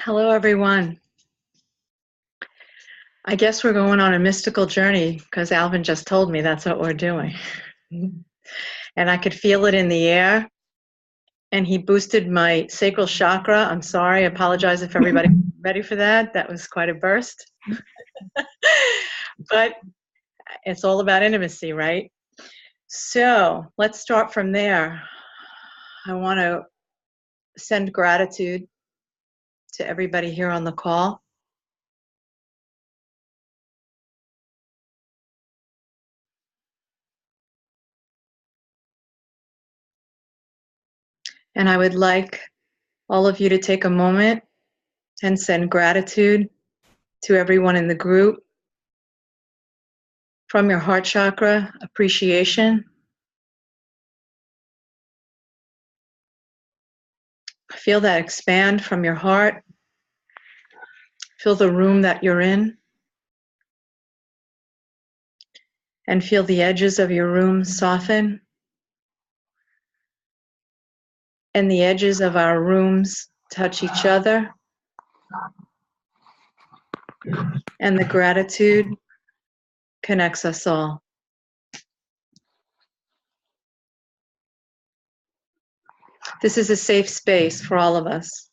Hello, everyone. I guess we're going on a mystical journey because Alvin just told me that's what we're doing. And I could feel it in the air. And he boosted my sacral chakra. I'm sorry. I apologize if everybody's ready for that. That was quite a burst. But it's all about intimacy, right? So let's start from there. I want to send gratitude to everybody here on the call. And I would like all of you to take a moment and send gratitude to everyone in the group from your heart chakra, appreciation. Feel that expand from your heart. Feel the room that you're in. And feel the edges of your room soften. And the edges of our rooms touch each other. And the gratitude connects us all. This is a safe space for all of us.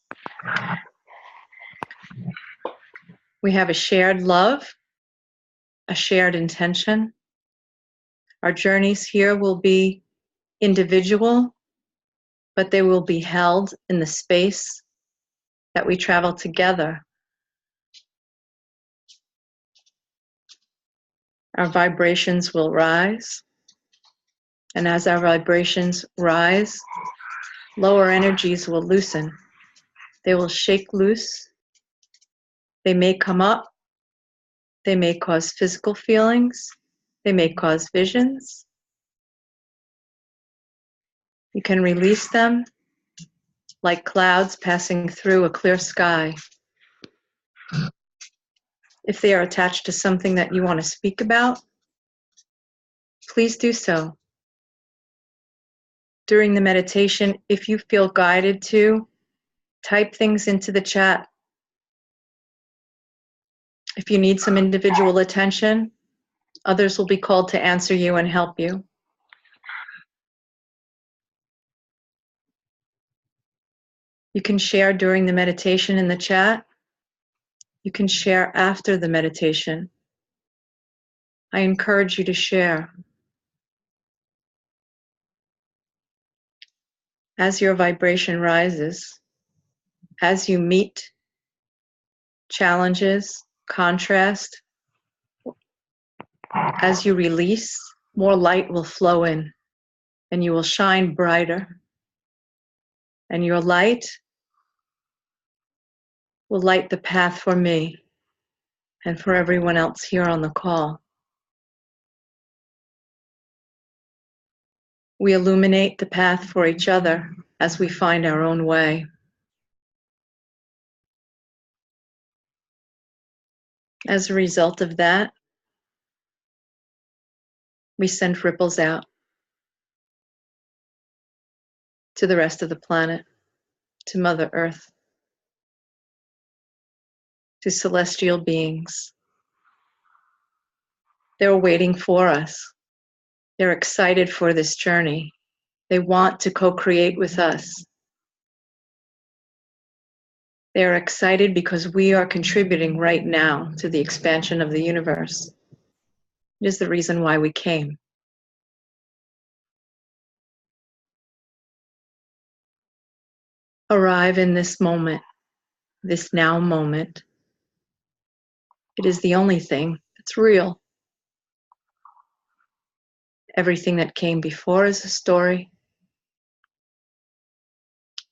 We have a shared love, a shared intention. Our journeys here will be individual, but they will be held in the space that we travel together. Our vibrations will rise, and as our vibrations rise, lower energies will loosen. They will shake loose. They may come up. They may cause physical feelings. They may cause visions. You can release them like clouds passing through a clear sky. If they are attached to something that you want to speak about, please do so. During the meditation, if you feel guided to, type things into the chat. If you need some individual attention, others will be called to answer you and help you. You can share during the meditation in the chat. You can share after the meditation. I encourage you to share. As your vibration rises, as you meet challenges, contrast, as you release, more light will flow in and you will shine brighter. And your light will light the path for me and for everyone else here on the call. We illuminate the path for each other as we find our own way. As a result of that, we send ripples out to the rest of the planet, to Mother Earth, to celestial beings. They're waiting for us. They're excited for this journey. They want to co-create with us. They're excited because we are contributing right now to the expansion of the universe. It is the reason why we came. Arrive in this moment, this now moment. It is the only thing that's real. Everything that came before is a story.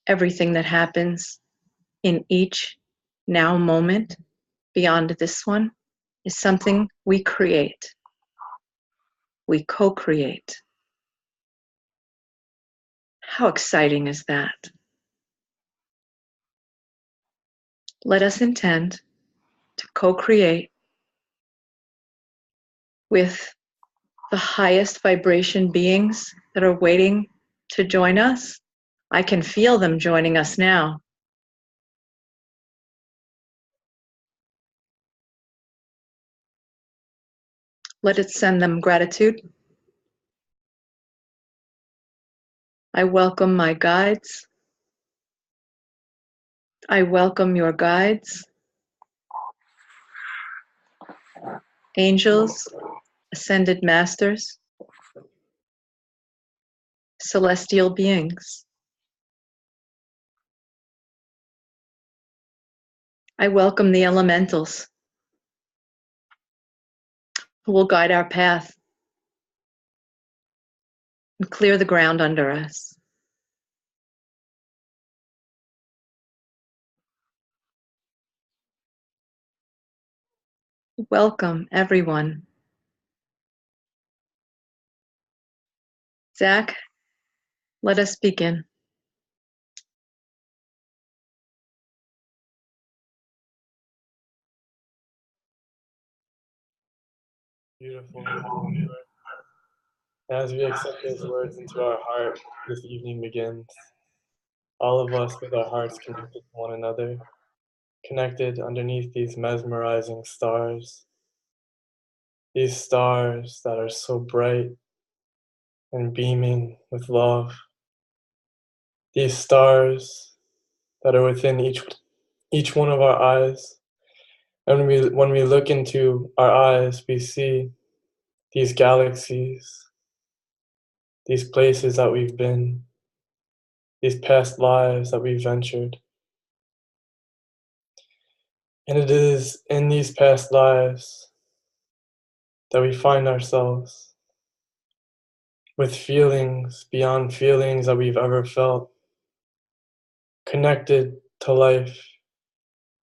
Everything that happens in each now moment beyond this one is something we create. We co-create. How exciting is that? Let us intend to co-create with the highest vibration beings that are waiting to join us. I can feel them joining us now. Let it send them gratitude. I welcome my guides. I welcome your guides, angels, ascended masters, celestial beings. I welcome the elementals who will guide our path and clear the ground under us. Welcome, everyone. Zach, let us begin. Beautiful. As we accept those words into our heart, this evening begins. All of us with our hearts connected to one another, connected underneath these mesmerizing stars. These stars that are so bright and beaming with love. These stars that are within each one of our eyes. And when we look into our eyes, we see these galaxies, these places that we've been, these past lives that we've ventured. And it is in these past lives that we find ourselves with feelings beyond feelings that we've ever felt, connected to life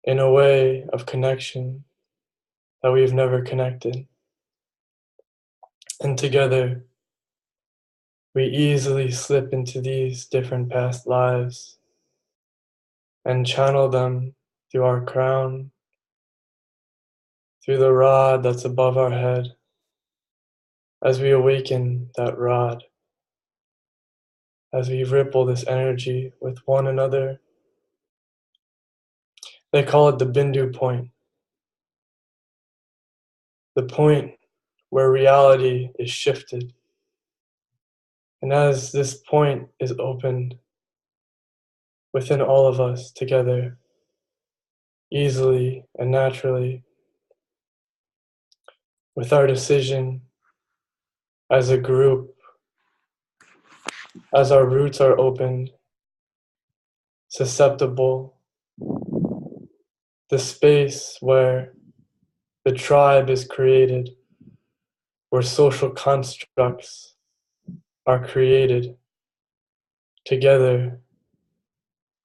in a way of connection that we've never connected. And together, we easily slip into these different past lives and channel them through our crown, through the rod that's above our head, as we awaken that rod, as we ripple this energy with one another. They call it the Bindu point, the point where reality is shifted. And as this point is opened within all of us together, easily and naturally, with our decision as a group, as our roots are opened, susceptible, the space where the tribe is created, where social constructs are created. Together,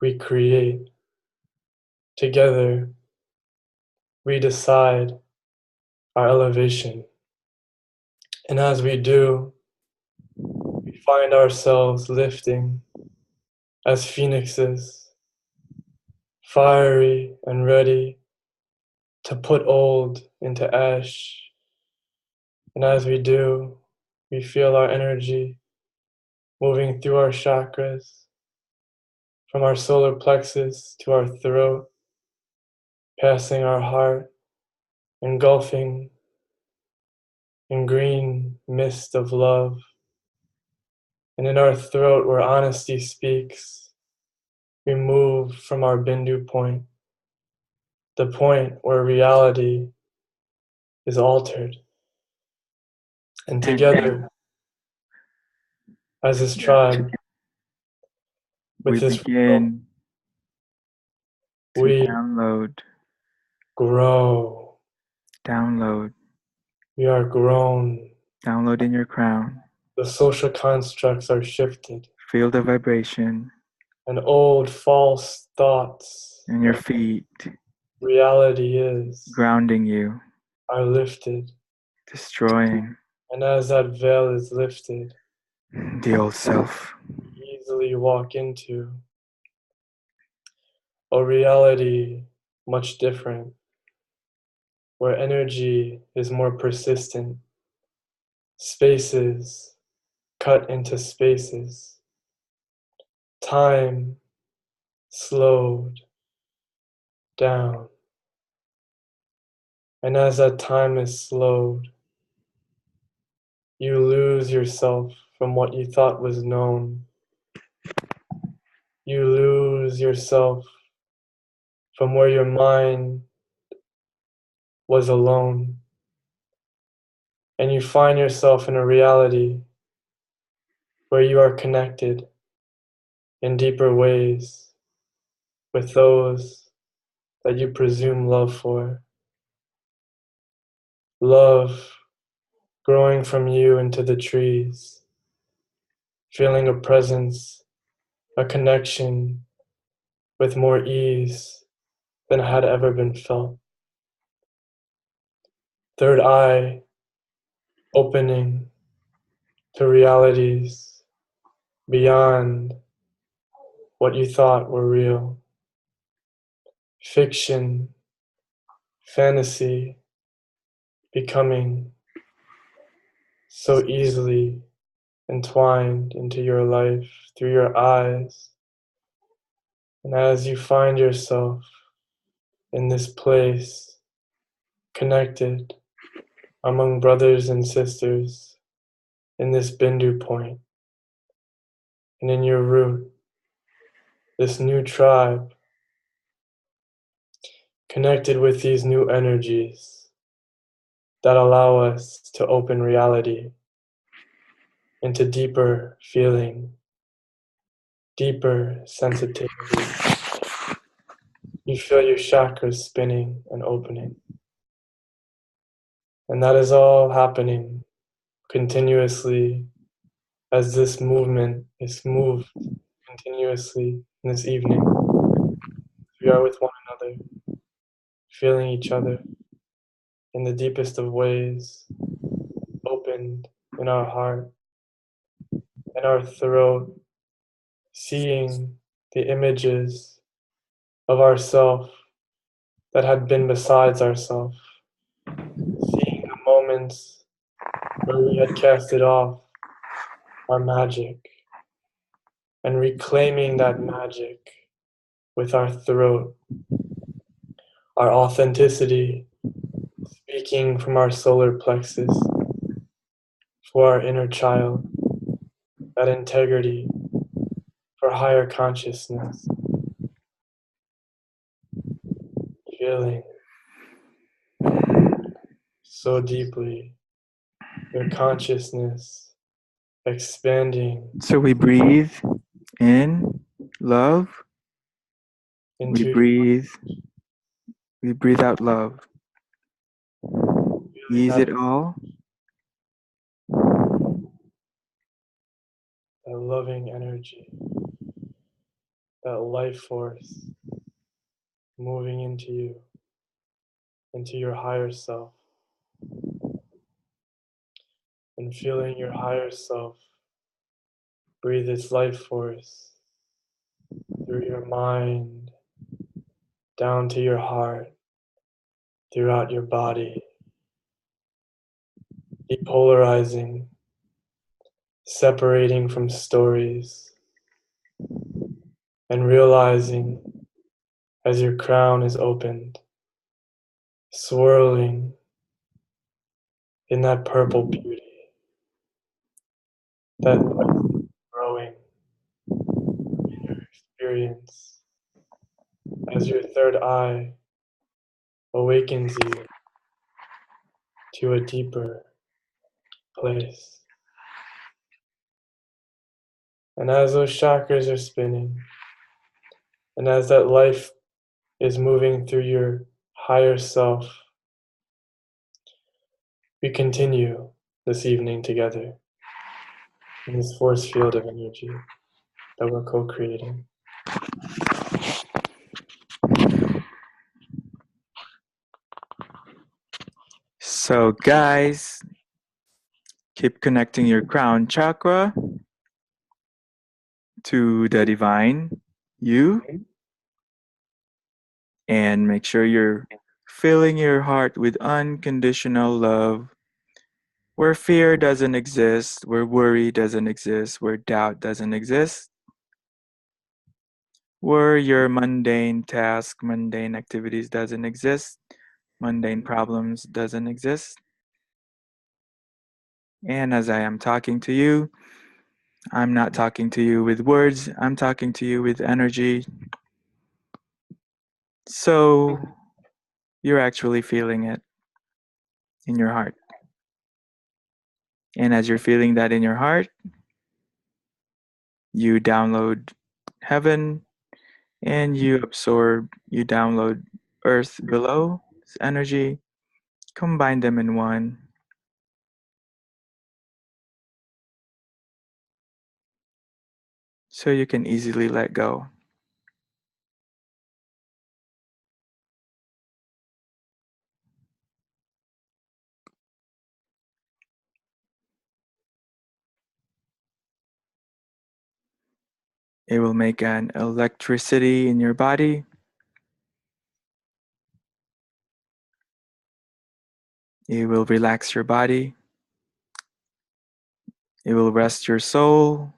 we create. Together, we decide our elevation. And as we do, we find ourselves lifting as phoenixes, fiery and ready to put old into ash. And as we do, we feel our energy moving through our chakras, from our solar plexus to our throat, passing our heart, engulfing in green mist of love. And in our throat where honesty speaks, we move from our Bindu point, the point where reality is altered. And together, as this tribe, with this begin to we grow. download, We are grown. download in your crown. The social constructs are shifted. Feel the vibration And old false thoughts in your feet, reality is grounding you, are lifted. destroying And as that veil is lifted, the old self. easily walk into a reality much different, where energy is more persistent, spaces cut into spaces, time slowed down. And as that time is slowed, You lose yourself from what you thought was known. You lose yourself from where your mind was alone. And you find yourself in a reality where you are connected in deeper ways with those that you presume love for. Love growing from you into the trees, feeling a presence, a connection with more ease than had ever been felt. Third eye opening to realities beyond what you thought were real. Fiction, fantasy, becoming so easily entwined into your life through your eyes. And as you find yourself in this place, connected among brothers and sisters in this Bindu point, and in your root, this new tribe, connected with these new energies that allow us to open reality into deeper feeling, deeper sensitivity. You feel your chakras spinning and opening. And that is all happening continuously as this movement is moved continuously in this evening. We are with one another, feeling each other in the deepest of ways, opened in our heart and our throat, seeing the images of ourself that had been besides ourself, seeing the moments where we had casted off our magic and reclaiming that magic with our throat, our authenticity, speaking from our solar plexus for our inner child, that integrity for higher consciousness, feeling so deeply your consciousness expanding So we breathe in love. We into breathe. We breathe out love. feeling Ease that, it all. that loving energy, that life force moving into your higher self, and feeling your higher self breathe its life force through your mind, down to your heart, throughout your body, depolarizing, separating from stories, and realizing as your crown is opened, swirling in that purple beauty, that growing inner experience as your third eye awakens you to a deeper place. And as those chakras are spinning, and as that life is moving through your higher self, we continue this evening together in this force field of energy that we're co-creating. So, guys, keep connecting your crown chakra to the divine you, and make sure you're filling your heart with unconditional love, where fear doesn't exist, where worry doesn't exist, where doubt doesn't exist, where your mundane task, mundane activities doesn't exist, mundane problems doesn't exist. And as I am talking to you, I'm not talking to you with words, I'm talking to you with energy. So you're actually feeling it in your heart. And as you're feeling that in your heart, you download heaven and you download earth below, energy, combine them in one. So you can easily let go. It will make an electricity in your body. It will relax your body. It will rest your soul.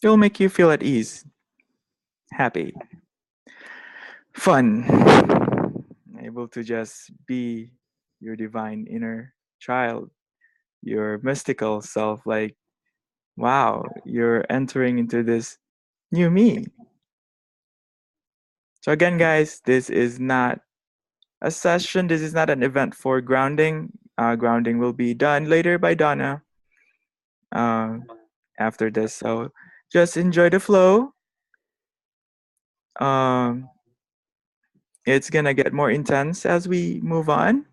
It will make you feel at ease, happy, fun, able to just be your divine inner child, your mystical self. Like, wow, you're entering into this new me. So, again, guys, this is not a session, this is not an event for grounding. Grounding will be done later by Donna uh, after this. So, just enjoy the flow. Um, it's gonna get more intense as we move on.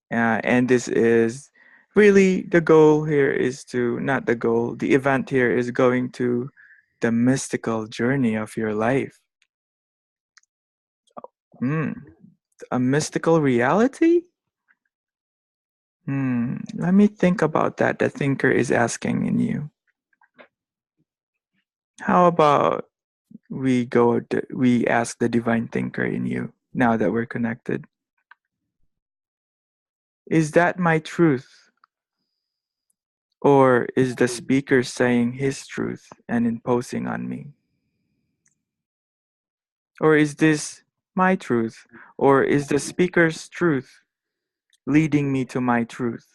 And this is really the goal here is to, not the goal, the event here is going to the mystical journey of your life. Hmm. A mystical reality? Let me think about that. The thinker is asking in you. How about we ask the divine thinker in you now that we're connected? Is that my truth? Or is the speaker saying his truth and imposing on me? Or is this my truth? Or is the speaker's truth leading me to my truth?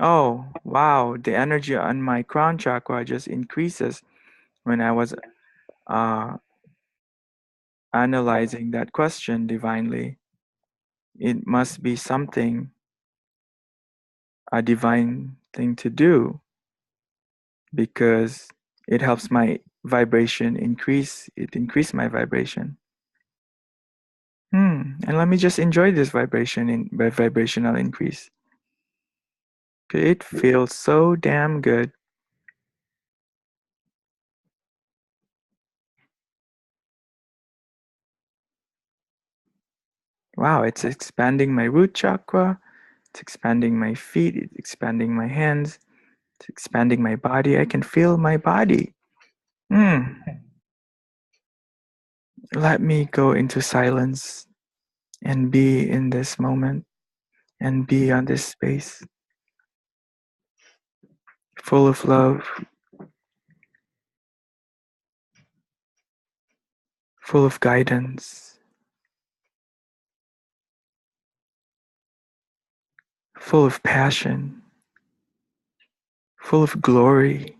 Oh, wow, the energy on my crown chakra just increases when I was uh, analyzing that question divinely. It must be something, a divine thing to do, because it helps my vibration increase. It increased my vibration. And let me just enjoy this vibrational increase. It feels so damn good. Wow, it's expanding my root chakra, it's expanding my feet, it's expanding my hands, it's expanding my body. I can feel my body. Let me go into silence and be in this moment and be on this space full of love, full of guidance, full of passion, full of glory.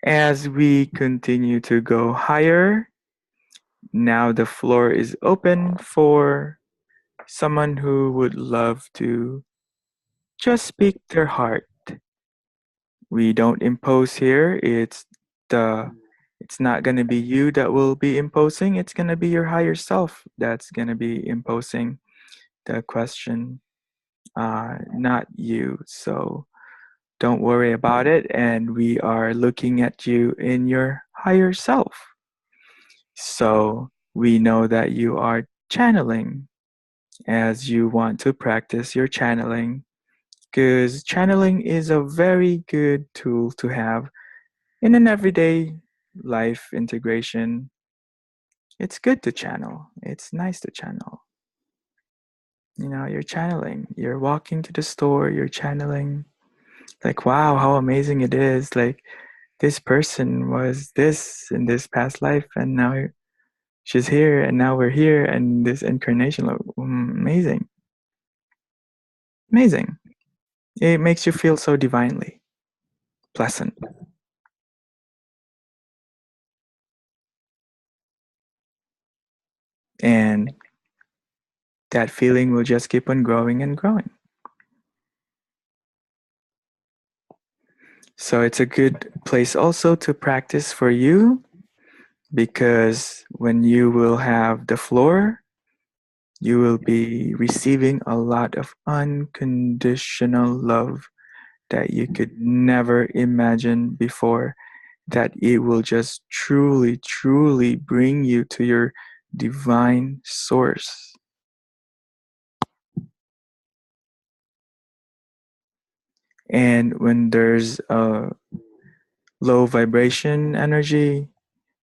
As we continue to go higher, now the floor is open for someone who would love to just speak their heart. We don't impose here. It's not going to be you that will be imposing. It's going to be your higher self that's going to be imposing the question, not you. So don't worry about it. And we are looking at you in your higher self. So we know that you are channeling as you want to practice your channeling, because channeling is a very good tool to have in an everyday life integration. It's good to channel. It's nice to channel. you're channeling. You're walking to the store, you're channeling. Like, wow, how amazing it is. Like, this person was this in this past life, and now she's here, and now we're here, and this incarnation. Amazing. Amazing. It makes you feel so divinely pleasant. And that feeling will just keep on growing and growing. So it's a good place also to practice for you, because when you will have the floor, you will be receiving a lot of unconditional love that you could never imagine before, that it will just truly, truly bring you to your divine source. And when there's a low vibration energy,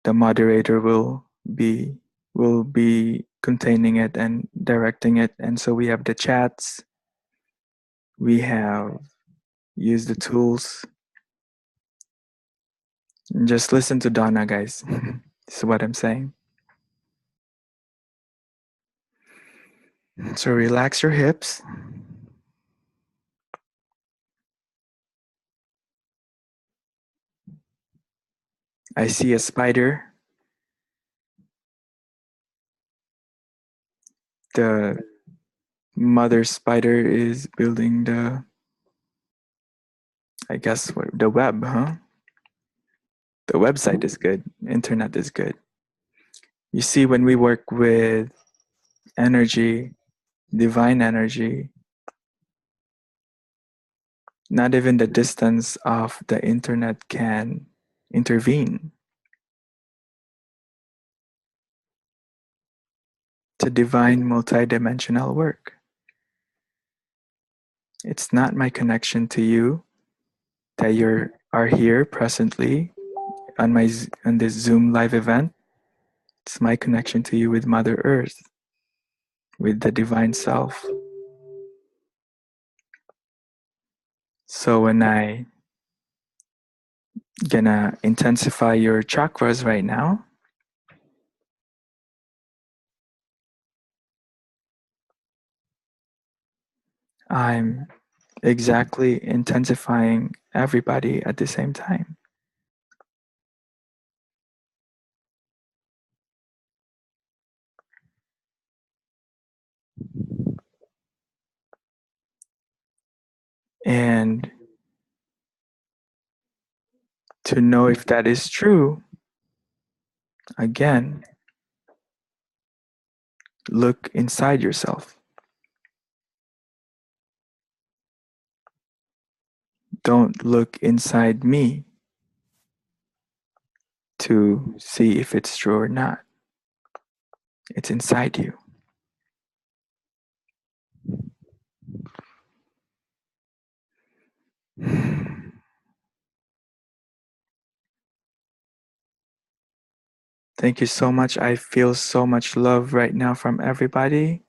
the moderator will be containing it and directing it. And so we have the chats, we have used the tools. Just listen to Donna, guys. This is what I'm saying. So relax your hips. I see a spider. The mother spider is building the web, huh? The website is good. Internet is good. You see, when we work with energy, divine energy, not even the distance of the internet can intervene. It's a divine multidimensional work. It's not my connection to you that you are here presently on this Zoom live event. It's my connection to you with Mother Earth, with the divine self. So when I gonna intensify your chakras right now, I'm exactly intensifying everybody at the same time. And to know if that is true, again, look inside yourself. Don't look inside me to see if it's true or not. It's inside you. Thank you so much. I feel so much love right now from everybody.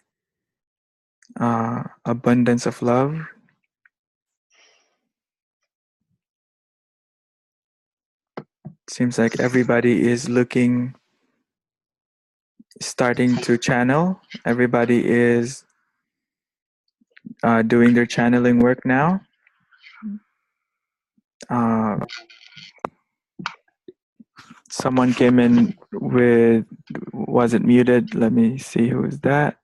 Abundance of love. Seems like everybody is starting to channel. Everybody is doing their channeling work now. Someone came in with, was it muted? Let me see who is that,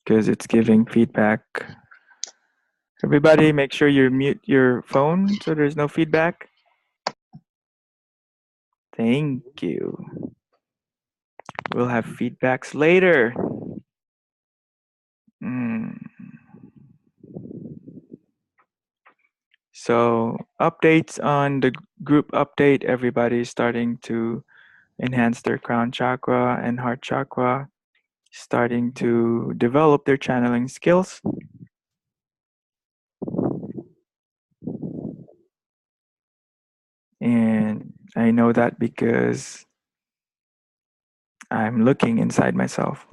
because it's giving feedback. Everybody, make sure you mute your phone so there's no feedback. Thank you. We'll have feedbacks later. So updates on the group update, everybody is starting to enhance their crown chakra and heart chakra, starting to develop their channeling skills. And I know that because I'm looking inside myself.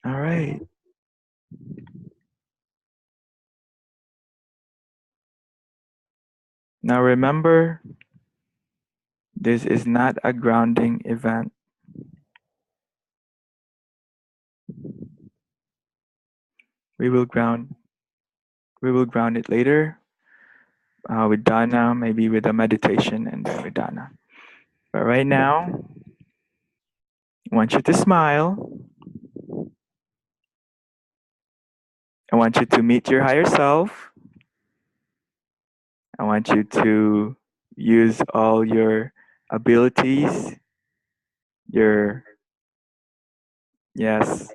All right. Now remember, this is not a grounding event. We will ground it later with Dana, maybe with a meditation and then with Dana. But right now, I want you to smile. I want you to meet your higher self. I want you to use all your abilities, your yes,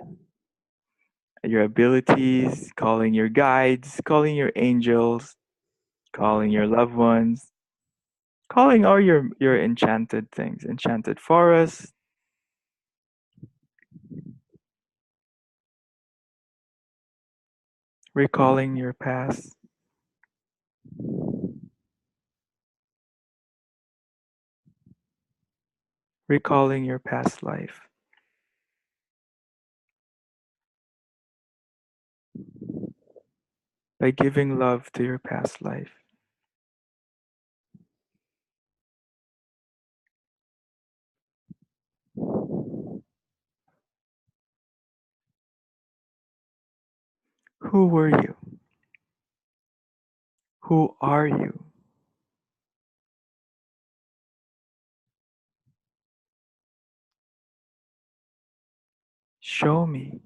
your abilities, calling your guides, calling your angels, calling your loved ones, calling all your enchanted things, enchanted forest, recalling your past, recalling your past life. By giving love to your past life. Who were you? Who are you? Show me.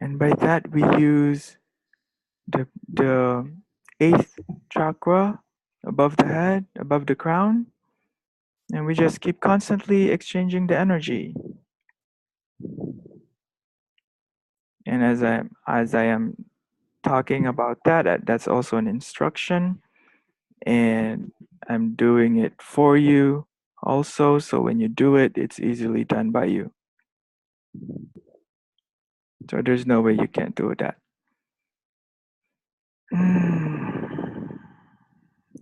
And by that we use the eighth chakra above the head, above the crown, and we just keep constantly exchanging the energy. And as I am talking about that, that's also an instruction, and I'm doing it for you also, so when you do it, it's easily done by you. So there's no way you can't do that.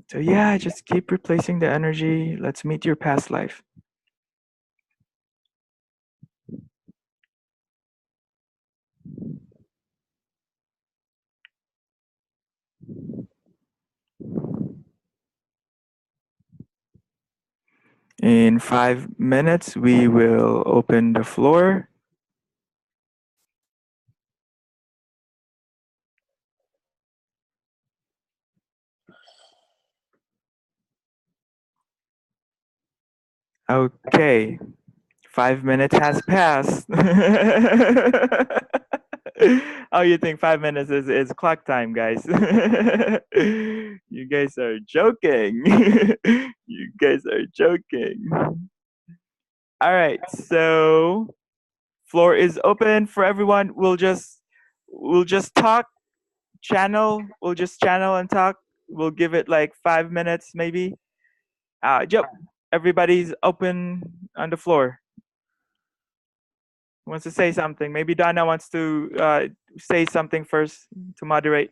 So yeah, just keep replacing the energy. Let's meet your past life. In 5 minutes, we will open the floor. Okay, 5 minutes has passed. Oh, you think 5 minutes is clock time, guys? You guys are joking. You guys are joking. All right, so floor is open for everyone. We'll just talk, channel. We'll just channel and talk. We'll give it like 5 minutes maybe. Yep. Everybody's open on the floor. Wants to say something? Maybe Dana wants to say something first to moderate.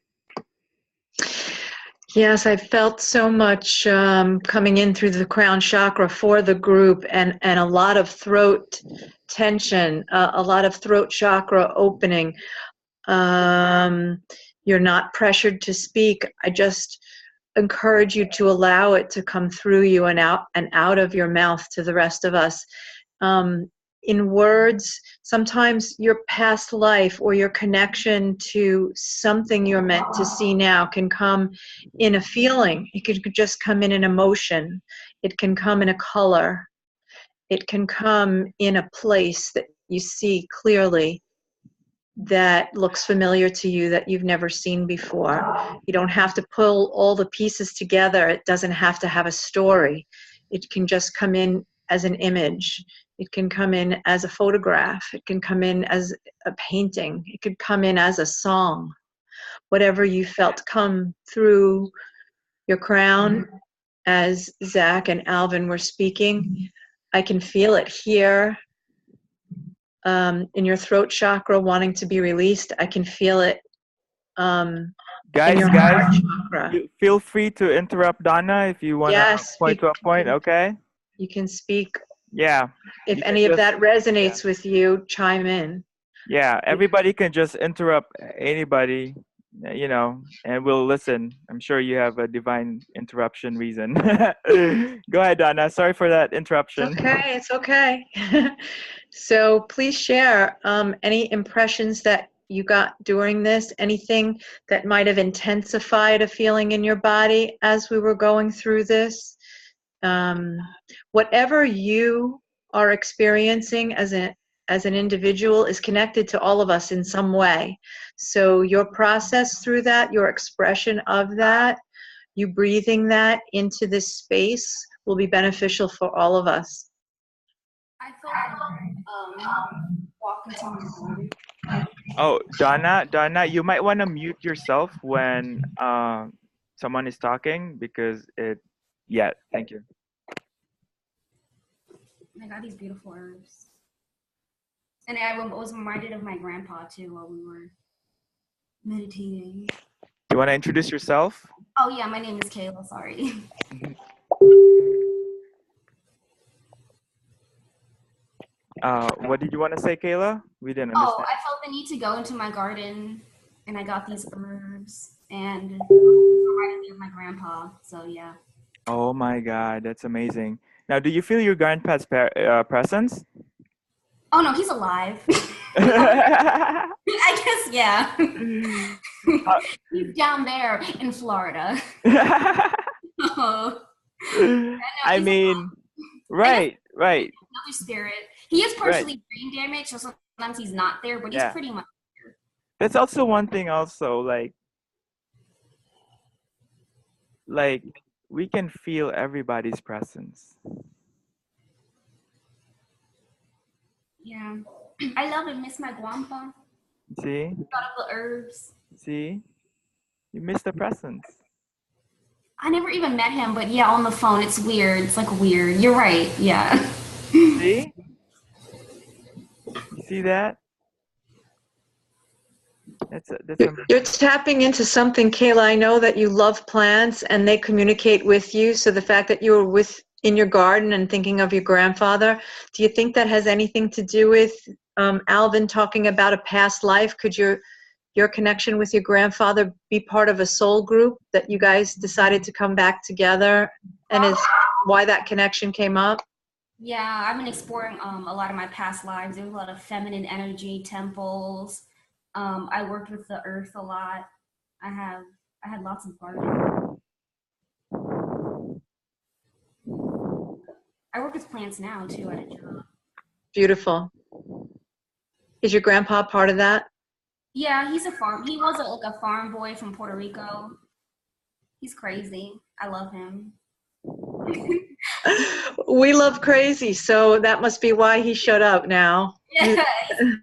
Yes, I felt so much coming in through the crown chakra for the group, and a lot of throat tension, a lot of throat chakra opening. You're not pressured to speak. I just encourage you to allow it to come through you and out of your mouth to the rest of us. In words, sometimes your past life or your connection to something you're meant to see now can come in a feeling. It could just come in an emotion. It can come in a color. It can come in a place that you see clearly, that looks familiar to you, that you've never seen before. You don't have to pull all the pieces together. It doesn't have to have a story. It can just come in as an image. It can come in as a photograph. It can come in as a painting. It could come in as a song. Whatever you felt come through your crown as Zach and Alvin were speaking, I can feel it here in your throat chakra wanting to be released. I can feel it in your heart chakra. Feel free to interrupt Donna if you want to point to a point, okay? You can speak. Yeah. If any of that resonates with you, chime in. Yeah, everybody can just interrupt anybody, you know, and we'll listen. I'm sure you have a divine interruption reason. Go ahead, Donna. Sorry for that interruption. It's okay. So please share any impressions that you got during this, anything that might have intensified a feeling in your body as we were going through this. Whatever you are experiencing as an individual is connected to all of us in some way. So your process through that, your expression of that, you breathing that into this space will be beneficial for all of us. I felt walking to my room. Oh, Donna, you might want to mute yourself when someone is talking because yeah, thank you. I got these beautiful herbs. And I was reminded of my grandpa too while we were meditating. You want to introduce yourself? Oh yeah, my name is Kayla, sorry. What did you want to say, Kayla? We didn't understand. Oh, I felt the need to go into my garden and I got these herbs and it reminded me of my grandpa, so yeah. Oh my God, that's amazing. Now, do you feel your grandpa's presence? Oh no, he's alive. I guess, yeah. He's down there in Florida. I mean, right. Another spirit. He is partially brain damaged, so sometimes he's not there, but he's pretty much there. That's also one thing also, like we can feel everybody's presence. Yeah. I love and miss my guampa. See? Got all the herbs. See? You miss the presence. I never even met him, but yeah, on the phone, it's weird. It's like weird. You're right. Yeah. See? You see that? That's You're tapping into something, Kayla. I know that you love plants and they communicate with you. So the fact that you were in your garden and thinking of your grandfather, do you think that has anything to do with Alvin talking about a past life? Could your connection with your grandfather be part of a soul group that you guys decided to come back together, and is why that connection came up? Yeah, I've been exploring a lot of my past lives. There was a lot of feminine energy, temples. I worked with the earth a lot. I had lots of gardens. I work with plants now too at a job. Beautiful. Is your grandpa part of that? Yeah, he's a farm. He was like a farm boy from Puerto Rico. He's crazy. I love him. We love crazy, so that must be why he showed up now. Yeah, he's crazy.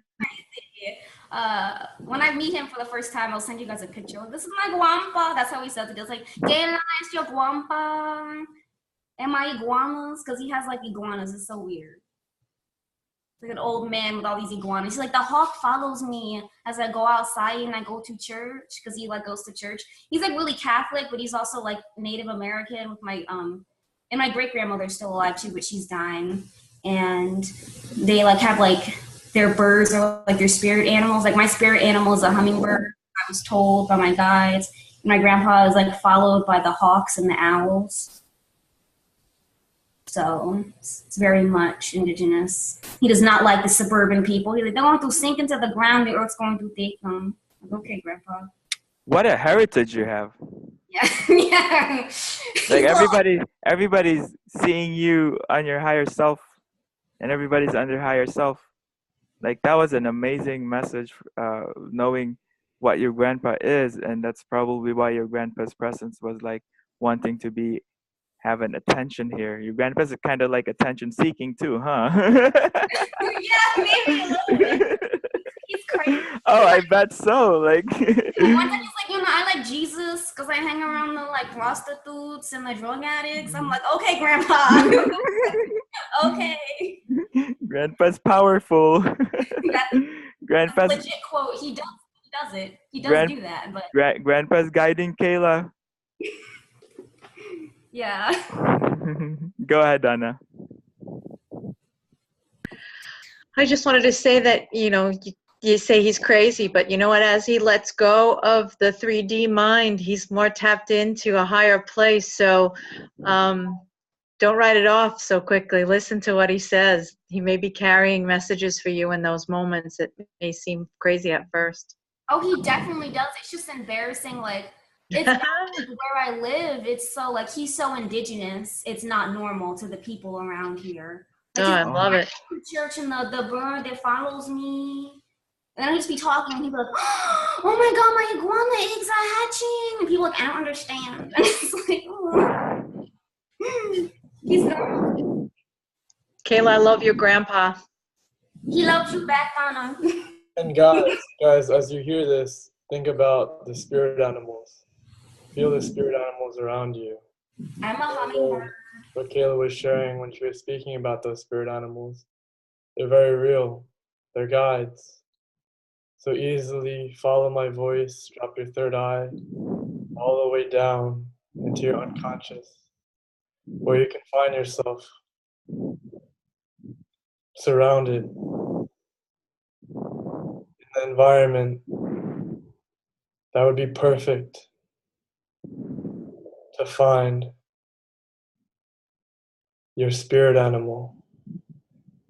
When I meet him for the first time, I'll send you guys a picture. This is my guampa. That's how he says it. It's like, "Kayla, it's your guampa." And my iguanas, because he has like iguanas. It's so weird. It's like an old man with all these iguanas. He's like, the hawk follows me as I go outside and I go to church, because he like goes to church. He's like really Catholic, but he's also like Native American with my and my great grandmother's still alive too, but she's dying. And they like have like their birds or like their spirit animals. Like my spirit animal is a hummingbird, I was told by my guides. And my grandpa is like followed by the hawks and the owls. So it's very much indigenous. He does not like the suburban people. He's like, they're going to sink into the ground. The earth's going to take them. I'm like, okay, Grandpa. What a heritage you have. Yeah, yeah. Like everybody's seeing you on your higher self, and everybody's on their higher self. Like that was an amazing message, knowing what your grandpa is, and that's probably why your grandpa's presence was like wanting to have an attention here. Your grandpa's kind of like attention seeking too, huh? Yeah, maybe a little bit. He's crazy. Oh, I bet so. Like One time he's like, I like Jesus because I hang around the like prostitutes and the drug addicts. I'm like, okay, Grandpa. Okay. Grandpa's powerful. That's a Grandpa's legit quote. He does it. He does Grand- do that, but Grandpa's guiding Kayla. yeah. Go ahead, Donna. I just wanted to say that, you say he's crazy, but you know what? As he lets go of the 3D mind, he's more tapped into a higher place. So don't write it off so quickly. Listen to what he says. He may be carrying messages for you in those moments that may seem crazy at first. Oh, he definitely does. It's just embarrassing. Like, it's bad where I live. It's so like he's so indigenous. It's not normal to the people around here. Like, Oh, I love it. the church and the bird that follows me. And then I just be talking, and he'd be like, "Oh my god, my iguana eggs are hatching!" And people like, "I don't understand." And it's like, oh. He's normal. Kayla, I love your grandpa. He loves you back, Anna. And guys, as you hear this, think about the spirit animals. Feel the spirit animals around you. I'm a hummingbird. What Kayla was sharing when she was speaking about those spirit animals, they're very real. They're guides. So easily follow my voice, drop your third eye all the way down into your unconscious, where you can find yourself surrounded in an environment that would be perfect to find your spirit animal.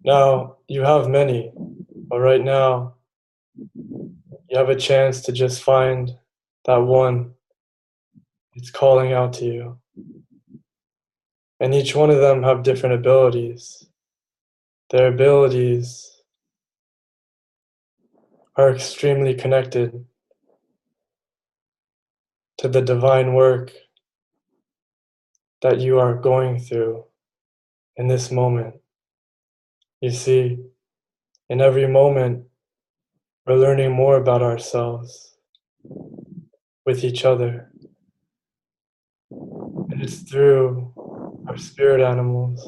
Now, you have many, but right now, you have a chance to just find that one. It's calling out to you. And each one of them have different abilities. Their abilities are extremely connected to the divine work that you are going through in this moment. You see, in every moment, we're learning more about ourselves with each other. And it's through our spirit animals.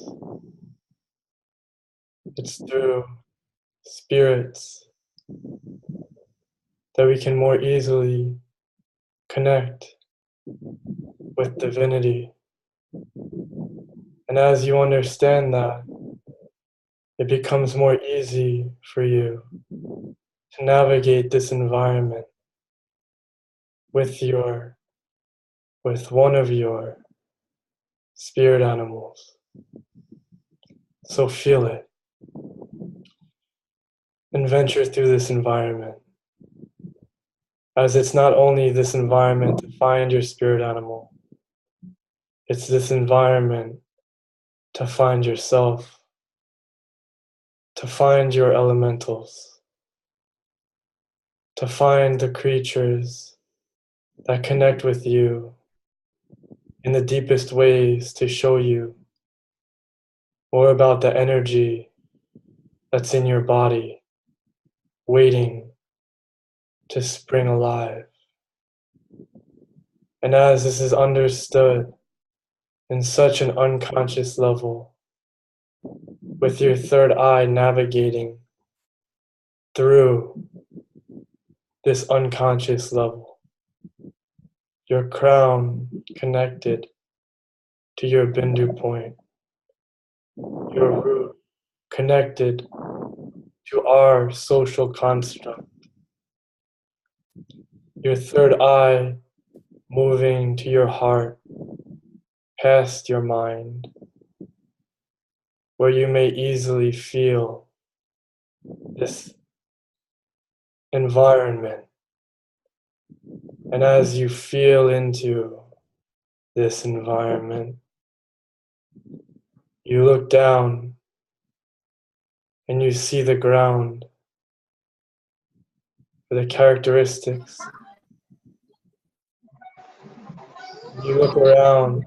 It's through spirits that we can more easily connect with divinity. And as you understand that, it becomes more easy for you to navigate this environment with one of your spirit animals. So feel it and venture through this environment, as it's not only this environment to find your spirit animal, it's this environment to find yourself, to find your elementals, to find the creatures that connect with you in the deepest ways, to show you more about the energy that's in your body, waiting to spring alive. And as this is understood in such an unconscious level, with your third eye navigating through this unconscious level, your crown connected to your Bindu point, your root connected to our social construct, your third eye moving to your heart, past your mind, where you may easily feel this environment. And as you feel into this environment, you look down and you see the ground, the characteristics. You look around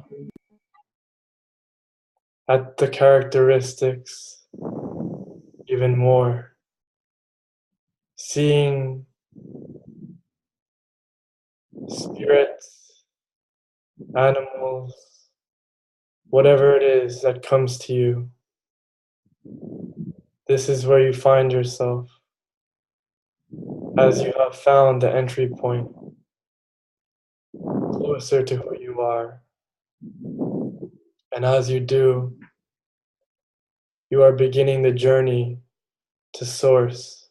at the characteristics even more, seeing spirits, animals, whatever it is that comes to you. This is where you find yourself as you have found the entry point closer to who you are. And as you do, you are beginning the journey to source,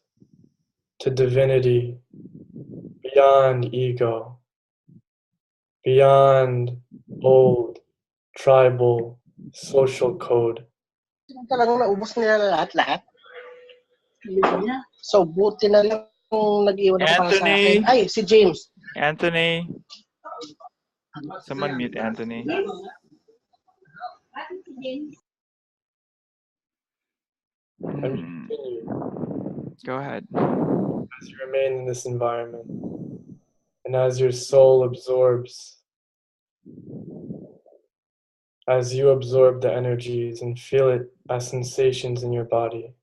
to divinity, beyond ego, beyond old tribal social code. Talagang naubos nila lahat-lahat. So, buti na lang nag-iwan ako para sa akin. Anthony! Ay, si James. Anthony! Someone mute Anthony. And you continue Go ahead. as you remain in this environment. And as your soul absorbs, as you absorb the energies and feel it as sensations in your body.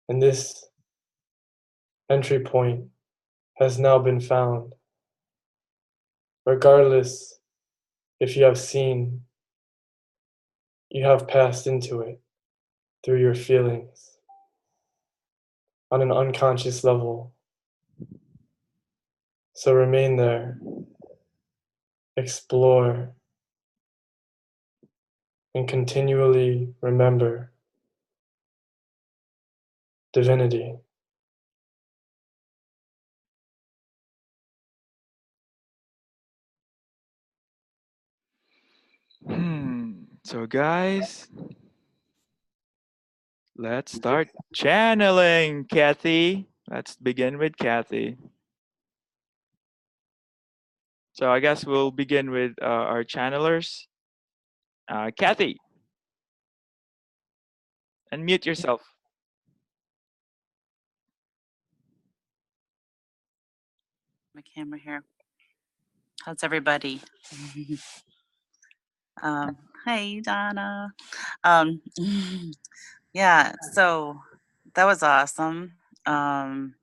And this entry point has now been found. Regardless if you have seen, you have passed into it through your feelings on an unconscious level. So remain there, explore, and continually remember divinity. So guys, let's start channeling, Kathy. Let's begin with Kathy. So I guess we'll begin with our channelers. Kathy, unmute yourself. My camera here. How's everybody? Hi, Donna. Yeah, so that was awesome. I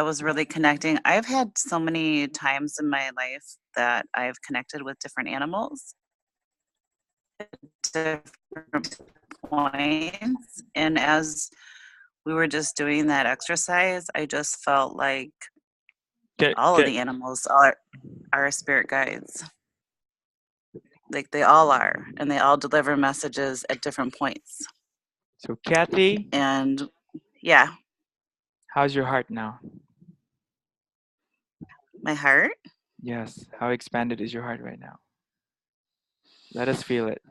was really connecting. I've had so many times in my life that I've connected with different animals at different points. And as we were just doing that exercise, I just felt like all of the animals are spirit guides. Like they all are, and they all deliver messages at different points. So Kathy, And yeah, how's your heart now? my heart. Yes, how expanded is your heart right now? Let us feel it.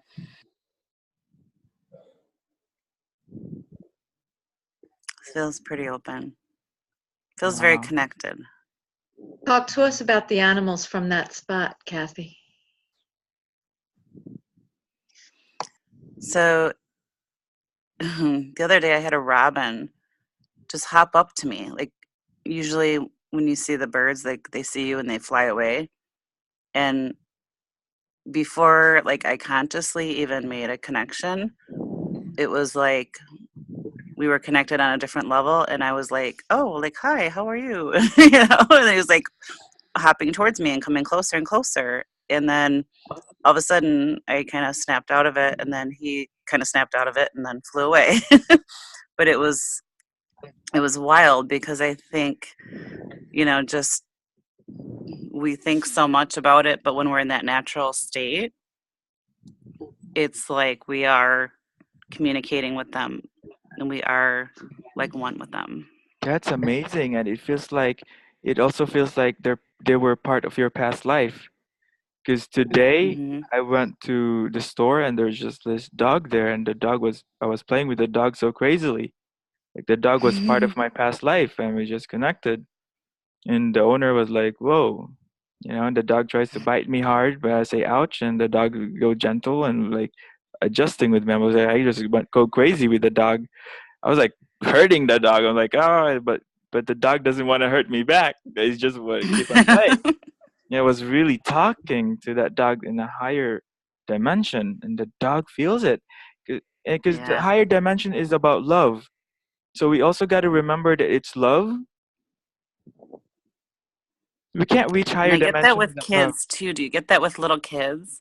Feels pretty open. Feels very Wow. connected. Talk to us about the animals from that spot, Kathy. So the other day I had a robin just hop up to me. Like usually when you see the birds, like they see you and they fly away. And before like I consciously even made a connection, it was like we were connected on a different level, and I was like, oh, like, hi, how are you? You know, and he was like hopping towards me and coming closer and closer. And then all of a sudden I kind of snapped out of it, and then he kind of snapped out of it and then flew away. But it was wild because I think, you know, just we think so much about it, but when we're in that natural state, it's like we are communicating with them and we are like one with them. That's amazing, and it also feels like they were part of your past life. Because today Mm-hmm. I went to the store and there's just this dog there, and I was playing with the dog so crazily. Like the dog was part of my past life, and we just connected. And the owner was like, "Whoa," you know. And the dog tries to bite me hard, but I say, "Ouch!" And the dog would go gentle and like adjusting with me. I just went go crazy with the dog. I was like hurting the dog. I'm like, oh, but the dog doesn't want to hurt me back. He's just want to keep on playing. Yeah, I was really talking to that dog in a higher dimension, and the dog feels it because the Yeah. higher dimension is about love. So we also got to remember that it's love. We can't reach And higher I get that dimension with without love. kids too. Do you get that with little kids?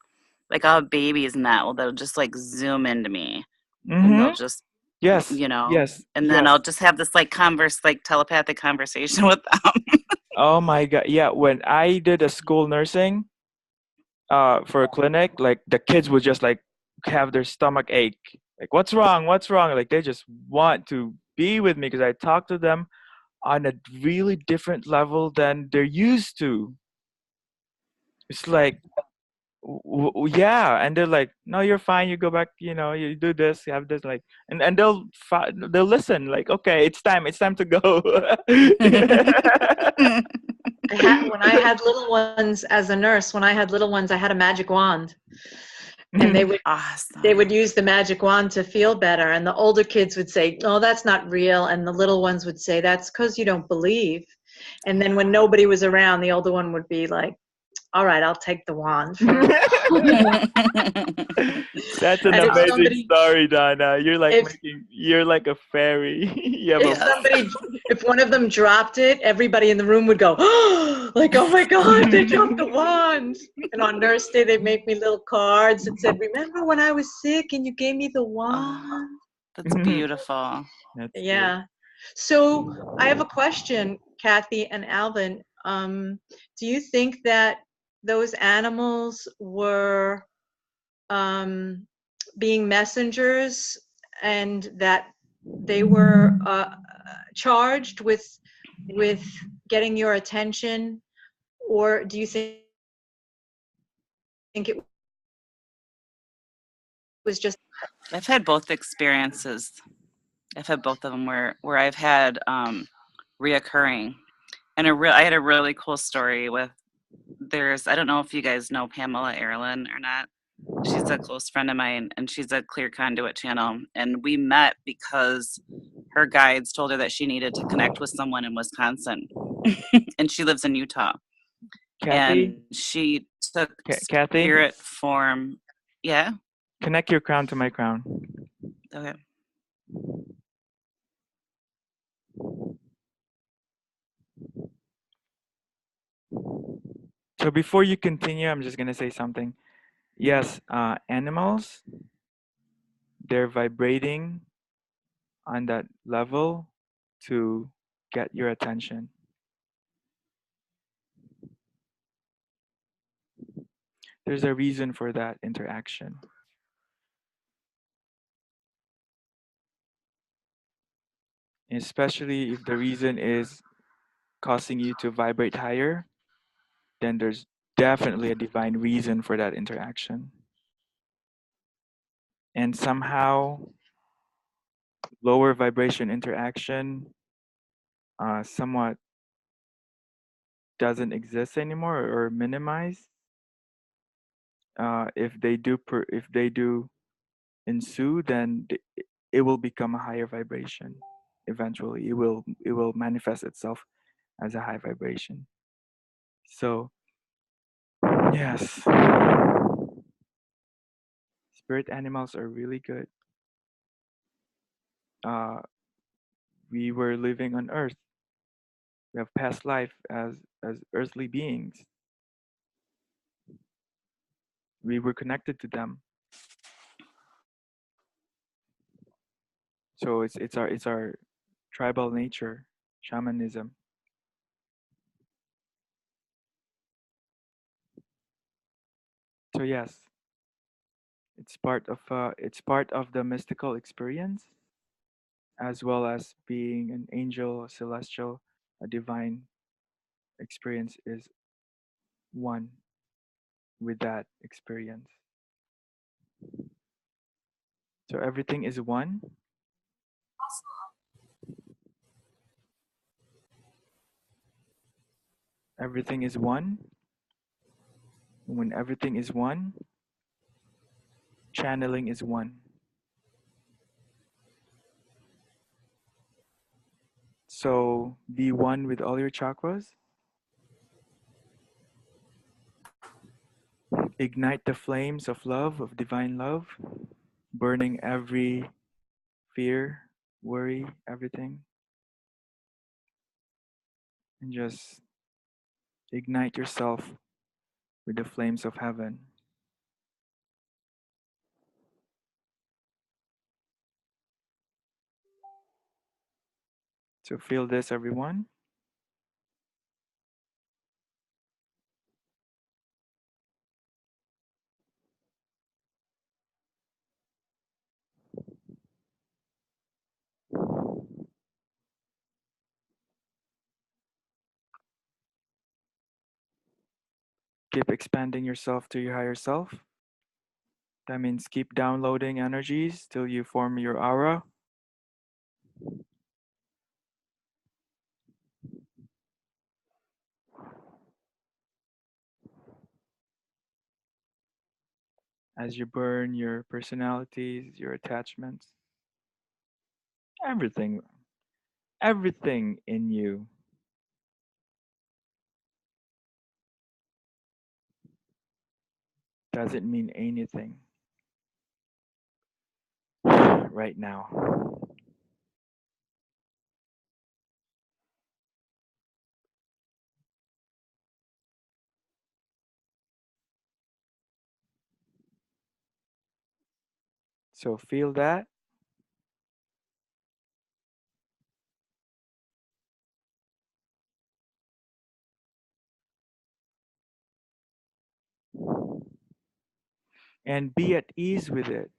Like I'll have babies and that, well, they'll just like zoom into me. and they'll Mm-hmm. just, Yes. you know, Yes. and then Yes. I'll just have this like telepathic conversation with them. Oh my God. Yeah. When I did a school nursing, for a clinic, like the kids would just like have their stomach ache. Like, what's wrong? What's wrong? Like they just want to be with me because I talk to them on a really different level than they're used to. It's like, yeah, and they're like, no, you're fine. You go back. You know, you do this, you have this, like, and they'll listen. Like, okay, it's time to go. When I had little ones as a nurse, when I had little ones, I had a magic wand, and they would Awesome. use the magic wand to feel better. And the older kids would say, "No, that's not real," and the little ones would say, "That's because you don't believe." And then when nobody was around, the older one would be like, "All right, I'll take the wand for a That's an And if amazing somebody, story, Donna. if You're like a fairy. You have if a somebody, if one of them dropped it, everybody in the room would go, "Oh, like, oh my God, they dropped the wand!" And on Nurse Day, they'd make me little cards that said, "Remember when I was sick and you gave me the Oh, wand?" that's beautiful. That's good. Yeah. So I have a question, Kathy and Alvin. Do you think that those animals were being messengers and that they were charged with getting your attention, or do you think it was just I've had both experiences. I've had both of them where I've had reoccurring, and I had a really cool story with I don't know if you guys know Pamela Erlin or not. She's a close friend of mine, and she's a Clear Conduit channel. And we met because her guides told her that she needed to connect with someone in Wisconsin, and she lives in Utah. Kathy, And she took Kathy, spirit form. Yeah. connect your crown to my crown. Okay. So before you continue, I'm just gonna say something. Yes, animals, they're vibrating on that level to get your attention. There's a reason for that interaction. Especially if the reason is causing you to vibrate higher, then there's definitely a divine reason for that interaction. And somehow, lower vibration interaction somewhat doesn't exist anymore or minimized. If they do ensue, then it will become a higher vibration. Eventually, it will manifest itself as a high vibration. So yes, spirit animals are really good. Uh, we were living on Earth. We have past life as earthly beings. We were connected to them. So it's our tribal nature, shamanism. So yes, it's part of the mystical experience, as well as being an angel, a celestial, a divine experience is one with that experience. So everything is one. Everything is one. When everything is one, channeling is one. So be one with all your chakras. Ignite the flames of love, of divine love, burning every fear, worry, everything. And just ignite yourself with the flames of heaven. So feel this, everyone. Keep expanding yourself to your higher self. That means keep downloading energies till you form your aura. As you burn your personalities, your attachments, everything, everything in you doesn't mean anything right now. So feel that. And be at ease with it.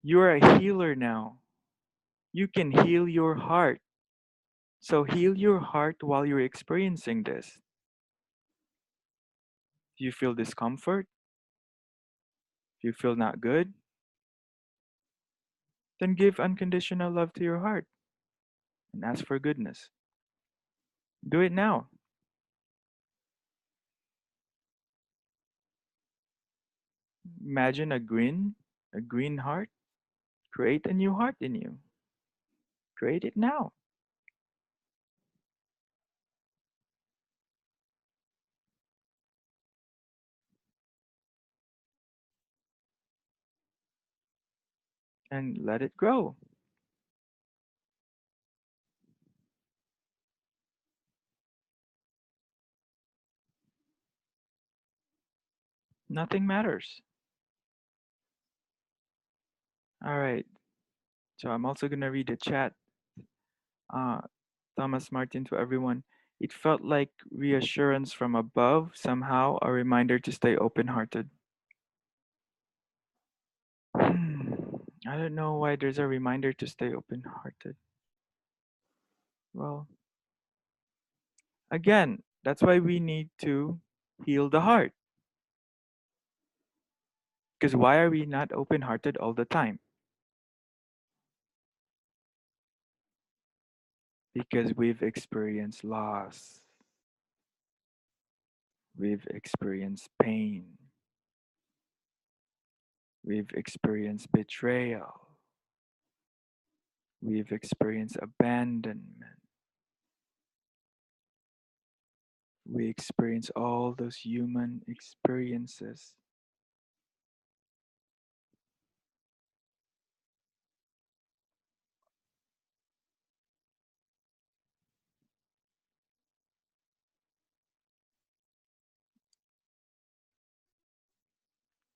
You're a healer now. You can heal your heart. So heal your heart while you're experiencing this. Do you feel discomfort? Do you feel not good? Then give unconditional love to your heart and ask for goodness. Do it now. Imagine a green heart. Create a new heart in you. Create it now. And let it grow. Nothing matters. All right. So I'm also going to read the chat. Uh, Thomas Martin to everyone. It felt like reassurance from above, somehow a reminder to stay open hearted. I don't know why there's a reminder to stay open hearted. Well, again, that's why we need to heal the heart. Because why are we not open hearted all the time? Because we've experienced loss, we've experienced pain, we've experienced betrayal, we've experienced abandonment, we experience all those human experiences.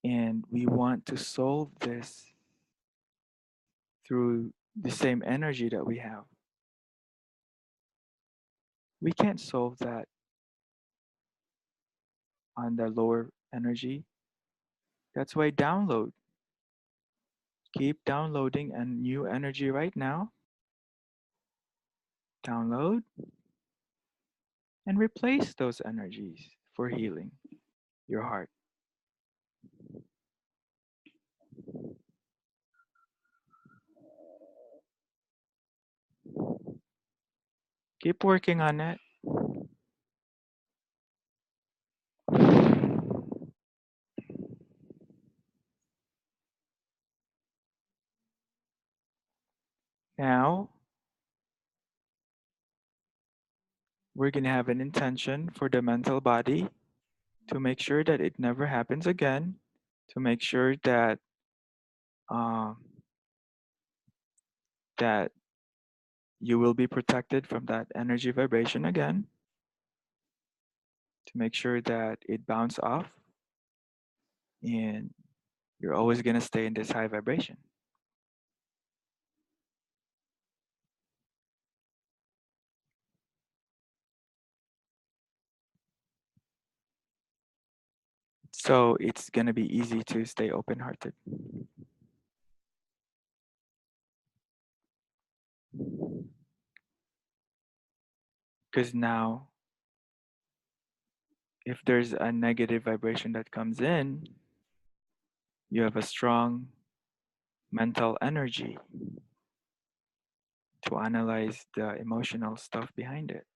And we want to solve this through the same energy that we have. We can't solve that on the lower energy. That's why download. Keep downloading a new energy right now. Download and replace those energies for healing your heart. Keep working on it. Now, we're going to have an intention for the mental body to make sure that it never happens again, to make sure that um, that you will be protected from that energy vibration again, to make sure that it bounce off and you're always going to stay in this high vibration. So it's going to be easy to stay open-hearted. Because now, if there's a negative vibration that comes in, you have a strong mental energy to analyze the emotional stuff behind it.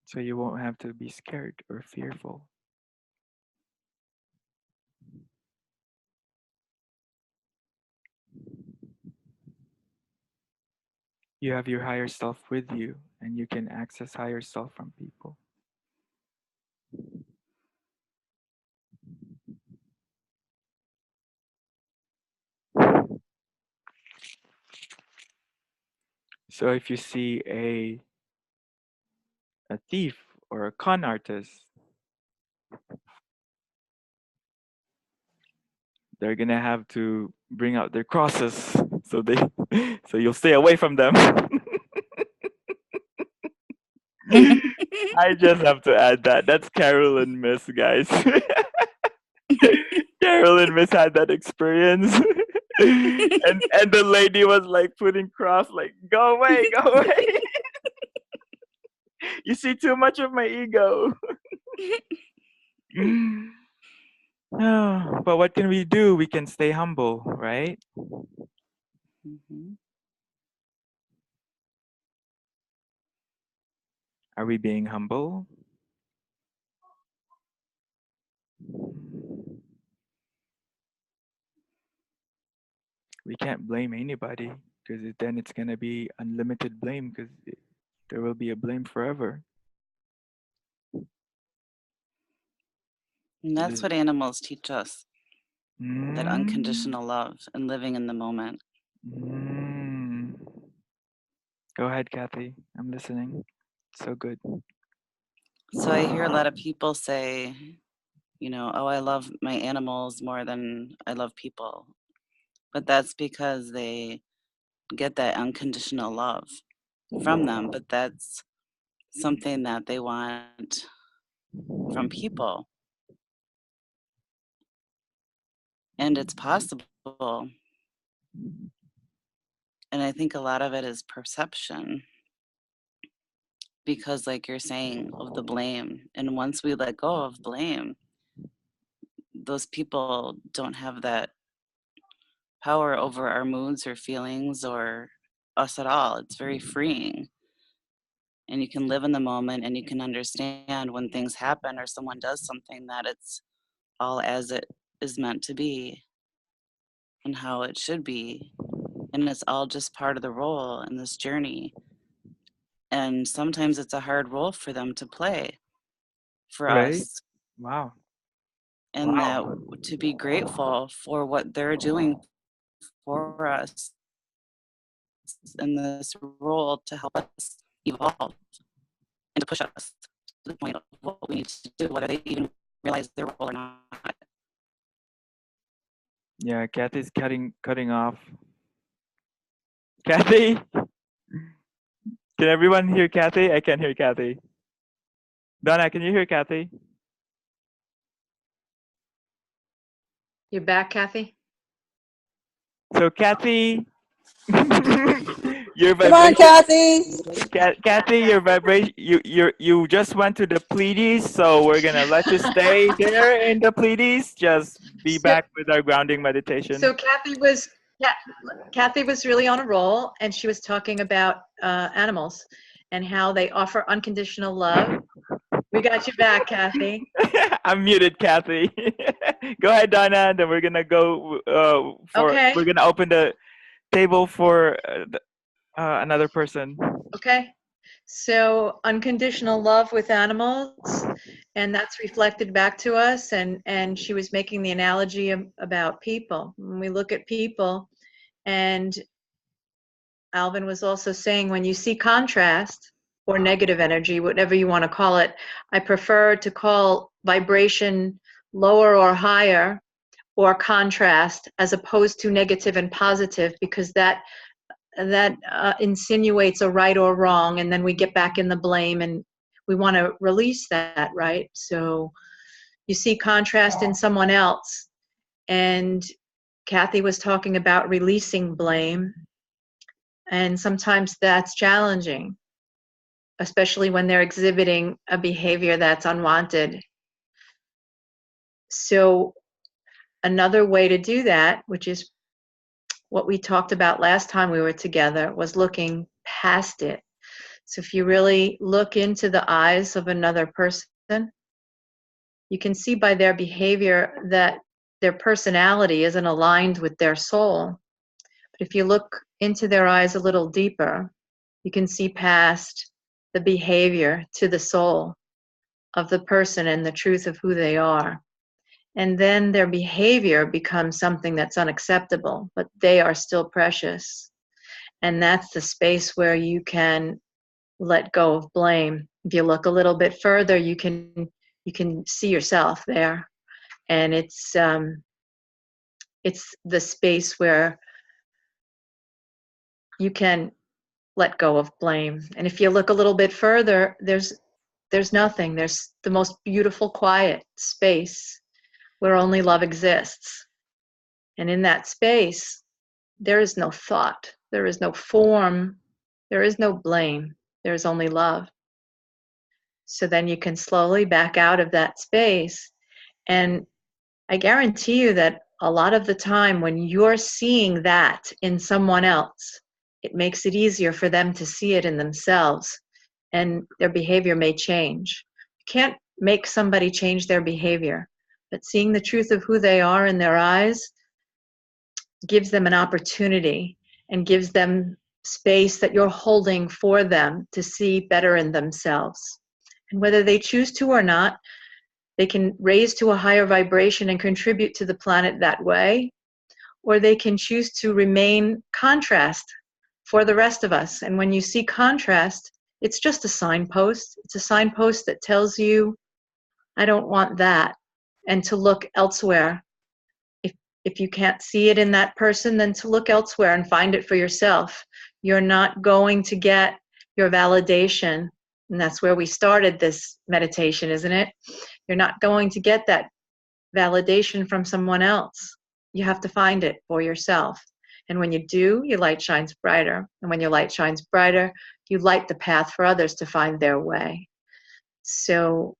So you won't have to be scared or fearful. You have your higher self with you, and you can access higher self from people. So if you see a thief or a con artist, they're gonna have to bring out their crosses, so you'll stay away from them. I just have to add that. That's Carolyn Miss, guys. Carolyn Miss had that experience. and the lady was like putting cross, like, go away, go away. You see too much of my ego. Oh, but what can we do? We can stay humble, right? Mm-hmm. Are we being humble? We can't blame anybody, because then it's going to be unlimited blame, because there will be a blame forever. And that's what animals teach us, that Mm. unconditional love and living in the moment. Mm. Go ahead, Kathy. I'm listening. So good. So I hear a lot of people say, you know, oh, I love my animals more than I love people. But that's because they get that unconditional love from them. But that's something that they want from people. And it's possible. And I think a lot of it is perception. Because, like you're saying, of the blame. And once we let go of blame, those people don't have that power over our moods or feelings or us at all. It's very freeing. And you can live in the moment, and you can understand when things happen or someone does something that it's all as it is meant to be and how it should be. And it's all just part of the role in this journey. And sometimes it's a hard role for them to play for Right? us. Wow. And that Wow. to be grateful for what they're doing for us in this role to help us evolve and to push us to the point of what we need to do, whether they even realize their role or not. Yeah, Kathy's cutting off. Kathy? Can everyone hear Kathy? I can't hear Kathy. Donna, can you hear Kathy? You back, Kathy? So Kathy, your Come on, vibration, Kathy. Kathy, your vibration, you just went to the Pleiades, so we're gonna let you stay there in the Pleiades. Just be So- back with our grounding meditation. So Kathy was really on a roll, and she was talking about animals and how they offer unconditional love. We got you back, Kathy. I'm muted, Kathy. Go ahead, Donna. Then we're gonna go Okay. we're gonna open the table for another person. Okay. So unconditional love with animals, and that's reflected back to us. And she was making the analogy about people. When we look at people, and Alvin was also saying, when you see contrast or negative energy, whatever you want to call it, I prefer to call vibration lower or higher or contrast as opposed to negative and positive, because that insinuates a right or wrong, and then we get back in the blame, and we want to release that, right? So you see contrast in someone else. And Kathy was talking about releasing blame. And sometimes that's challenging, especially when they're exhibiting a behavior that's unwanted. So another way to do that, which is what we talked about last time we were together, was looking past it. So if you really look into the eyes of another person, you can see by their behavior that their personality isn't aligned with their soul. But if you look into their eyes a little deeper, you can see past the behavior to the soul of the person and the truth of who they are. And then their behavior becomes something that's unacceptable, but they are still precious. And that's the space where you can let go of blame. If you look a little bit further, you can see yourself there. And it's the space where you can let go of blame. And if you look a little bit further, there's nothing. There's the most beautiful, quiet space where only love exists. And in that space, there is no thought, there is no form, there is no blame, there is only love. So then you can slowly back out of that space. And I guarantee you that a lot of the time when you're seeing that in someone else, it makes it easier for them to see it in themselves, and their behavior may change. You can't make somebody change their behavior, but seeing the truth of who they are in their eyes gives them an opportunity and gives them space that you're holding for them to see better in themselves. And whether they choose to or not, they can raise to a higher vibration and contribute to the planet that way, or they can choose to remain contrast for the rest of us. And when you see contrast, it's just a signpost. It's a signpost that tells you, I don't want that, and to look elsewhere. If you can't see it in that person, then to look elsewhere and find it for yourself. You're not going to get your validation, and that's where we started this meditation, isn't it? You're not going to get that validation from someone else. You have to find it for yourself. And when you do, your light shines brighter. And when your light shines brighter, you light the path for others to find their way. So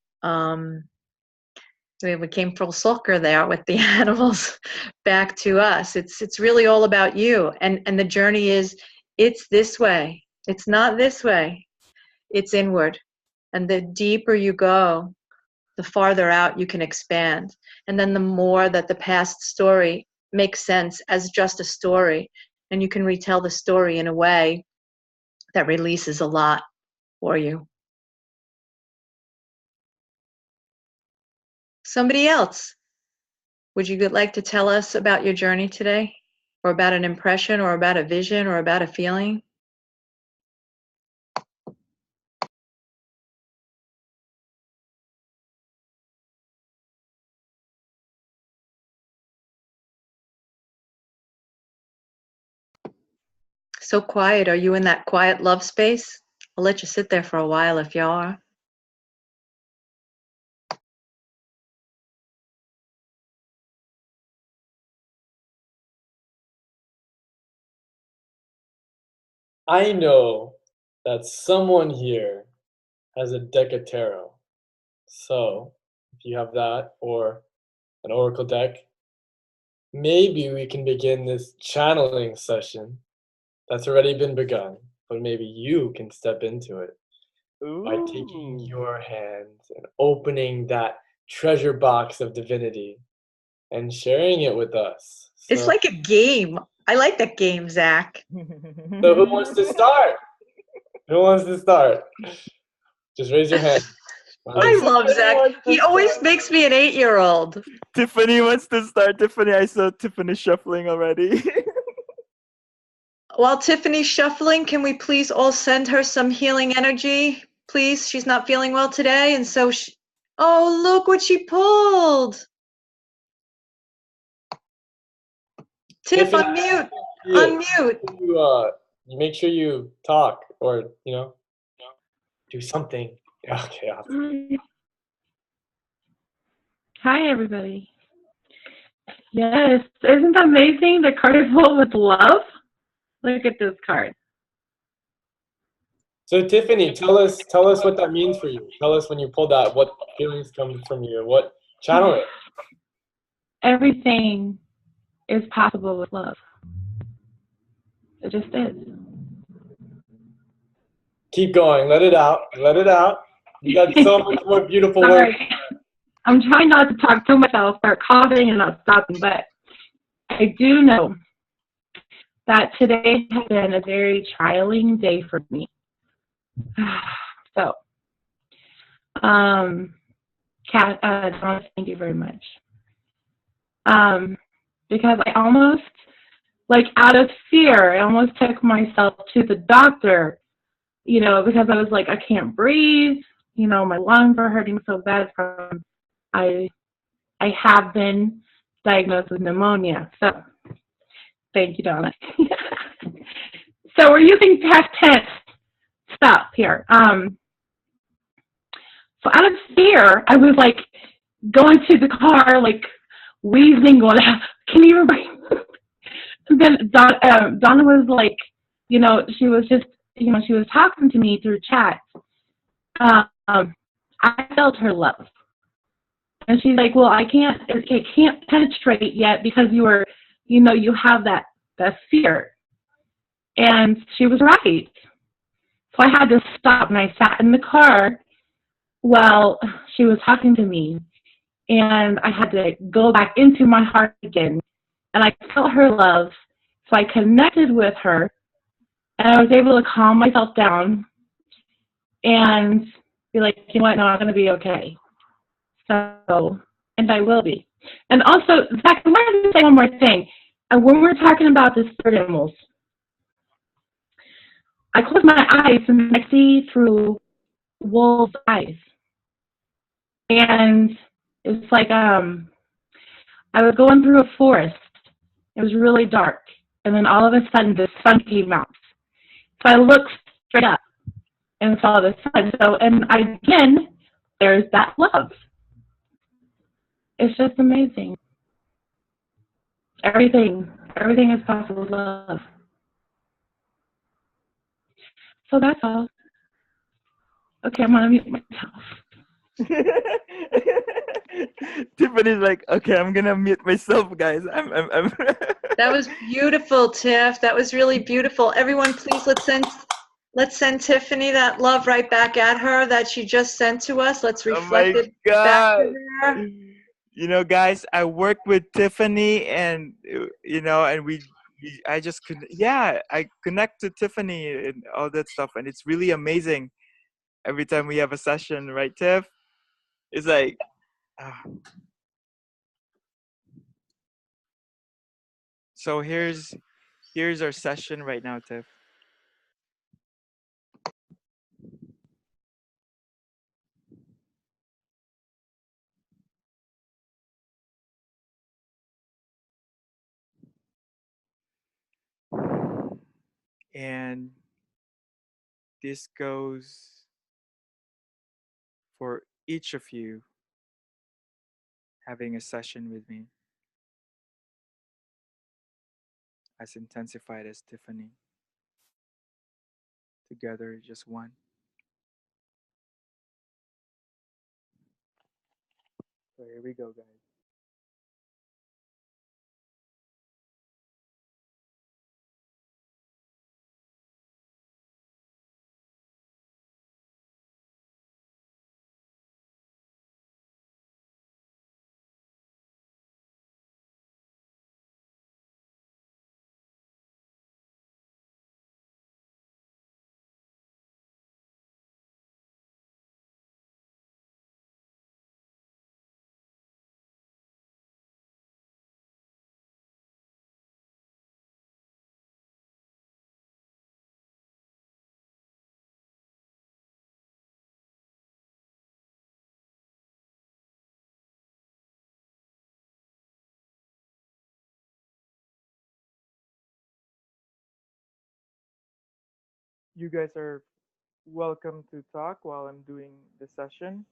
we came full circle there with the animals back to us. It's really all about you. And the journey is, it's this way. It's not this way. It's inward. And the deeper you go, the farther out you can expand. And then the more that the past story makes sense as just a story, and you can retell the story in a way that releases a lot for you. Somebody else, would you like to tell us about your journey today? Or about an impression, or about a vision, or about a feeling? So quiet. Are you in that quiet love space? I'll let you sit there for a while if you are. I know that someone here has a deck of tarot. So if you have that or an oracle deck, maybe we can begin this channeling session that's already been begun, but maybe you can step into it by taking your hands and opening that treasure box of divinity and sharing it with us. It's like a game. I like that game, Zach. So who wants to start? Who wants to start? Just raise your hand. I love Zach. He always makes me an 8-year-old. Tiffany wants to start. Tiffany, I saw Tiffany shuffling already. While Tiffany's shuffling, can we please all send her some healing energy? Please, she's not feeling well today, and so oh, look what she pulled. Tiff, Tiffany, unmute. Unmute. You make sure you talk or, do something. Okay. Awesome. Hi, everybody. Yes, isn't that amazing? The card is full with love. Look at this card. So Tiffany, tell us what that means for you. Tell us when you pull that, what feelings come from you, what channel it. Everything is possible with love. It just is. Keep going. Let it out. Let it out. You got so much more beautiful words. Sorry. I'm trying not to talk too much. I'll start coughing and not stopping, but I do know that today has been a very trialing day for me. So, Kat, Donna, thank you very much. Because I almost, like out of fear, I almost took myself to the doctor, you know, because I was like, I can't breathe, you know, my lungs are hurting so bad from, I have been diagnosed with pneumonia. So, thank you, Donna. So we're using past tense stuff here. So out of fear, I was like going to the car, like wheezing, going, "Can you remember?" And then Donna was like, you know, she was just, you know, she was talking to me through chat. I felt her love, and she's like, "Well, it can't penetrate yet because you were, you know, you have that fear." And she was right. So I had to stop, and I sat in the car while she was talking to me, and I had to go back into my heart again, and I felt her love. So I connected with her, and I was able to calm myself down and be like, you know what, no, I'm going to be okay. So, and I will be. And also, Zach, I wanted to say one more thing. When we're talking about the spirit animals, I close my eyes and I see through wolves' eyes. And it's like I was going through a forest. It was really dark. And then all of a sudden the sun came out. So I looked straight up and saw the sun. So, and again, there's that love. It's just amazing. Everything is possible with love. So that's all. Okay, I'm gonna mute myself. Tiffany's like, okay, I'm gonna mute myself, guys. I'm That was beautiful, Tiff. That was really beautiful. Everyone, please let's send Tiffany that love right back at her that she just sent to us. Let's reflect it back to her. You know, guys, I work with Tiffany, and you know, and I just I connect to Tiffany and all that stuff, and it's really amazing. Every time we have a session, right, Tiff? It's like, so here's our session right now, Tiff. And this goes for each of you having a session with me, as intensified as Tiffany. Together, just one. So here we go, guys. You guys are welcome to talk while I'm doing the session.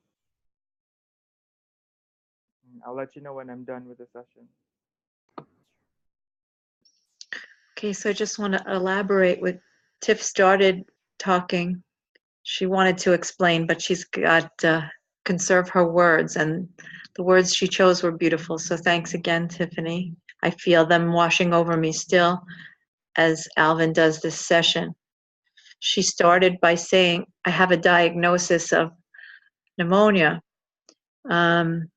I'll let you know when I'm done with the session. Okay, so I just want to elaborate what Tiff started talking. She wanted to explain, but she's got to conserve her words, and the words she chose were beautiful. So thanks again, Tiffany. I feel them washing over me still as Alvin does this session. She started by saying, I have a diagnosis of pneumonia. When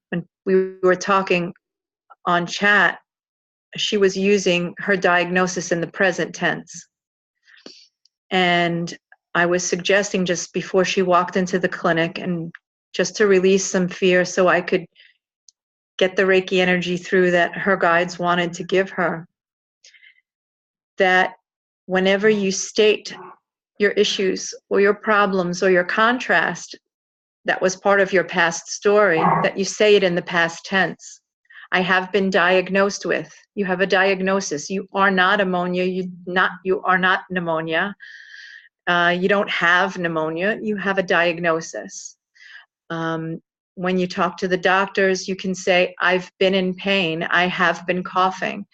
we were talking on chat, she was using her diagnosis in the present tense. And I was suggesting just before she walked into the clinic, and just to release some fear so I could get the Reiki energy through that her guides wanted to give her, that whenever you state your issues or your problems or your contrast that was part of your past story, that you say it in the past tense. I have been diagnosed with. You have a diagnosis. You are not ammonia. You are not pneumonia. You don't have pneumonia. You have a diagnosis. When you talk to the doctors, you can say, I've been in pain. I have been coughing.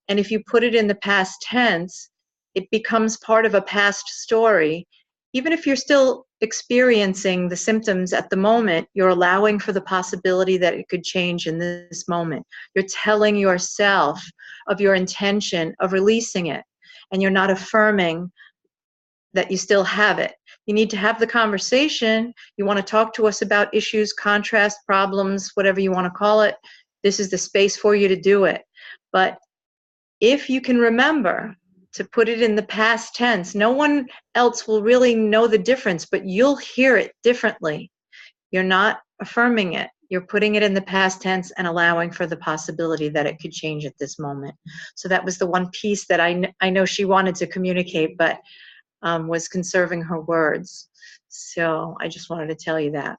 And if you put it in the past tense, it becomes part of a past story. Even if you're still experiencing the symptoms at the moment, you're allowing for the possibility that it could change in this moment. You're telling yourself of your intention of releasing it, and you're not affirming that you still have it. You need to have the conversation. You want to talk to us about issues, contrast, problems, whatever you want to call it. This is the space for you to do it. But if you can remember to put it in the past tense, no one else will really know the difference, but you'll hear it differently. You're not affirming it. You're putting it in the past tense and allowing for the possibility that it could change at this moment. So that was the one piece that I know she wanted to communicate, but was conserving her words. So I just wanted to tell you that.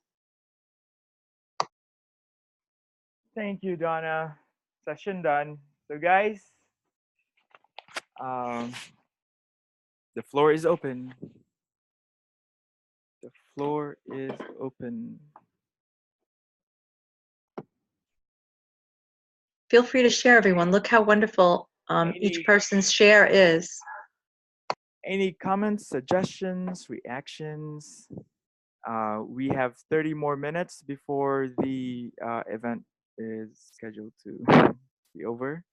Thank you, Donna. Session done. So, guys, the floor is open. The floor is open. Feel free to share, everyone. Look how wonderful each person's share is. Any comments, suggestions, reactions? We have 30 more minutes before the event is scheduled to be over.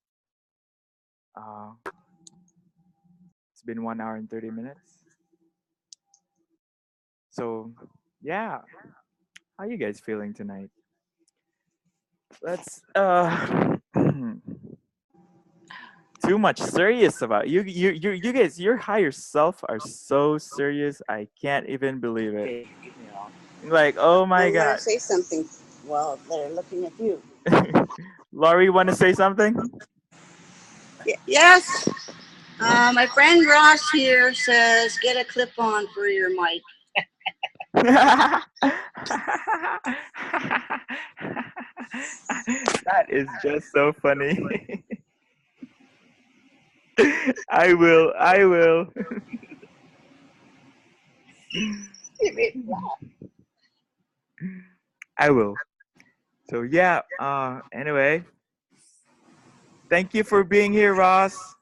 It's been 1 hour and 30 minutes. So, yeah. How you guys feeling tonight? Let's too much serious about you guys. Your higher self are so serious. I can't even believe it. Like, oh my god. Say something while they're looking at you. Laurie, want to say something? Yes. My friend Ross here says, get a clip-on for your mic. That is just so funny. I will. I will. So yeah, anyway. Thank you for being here, Ross.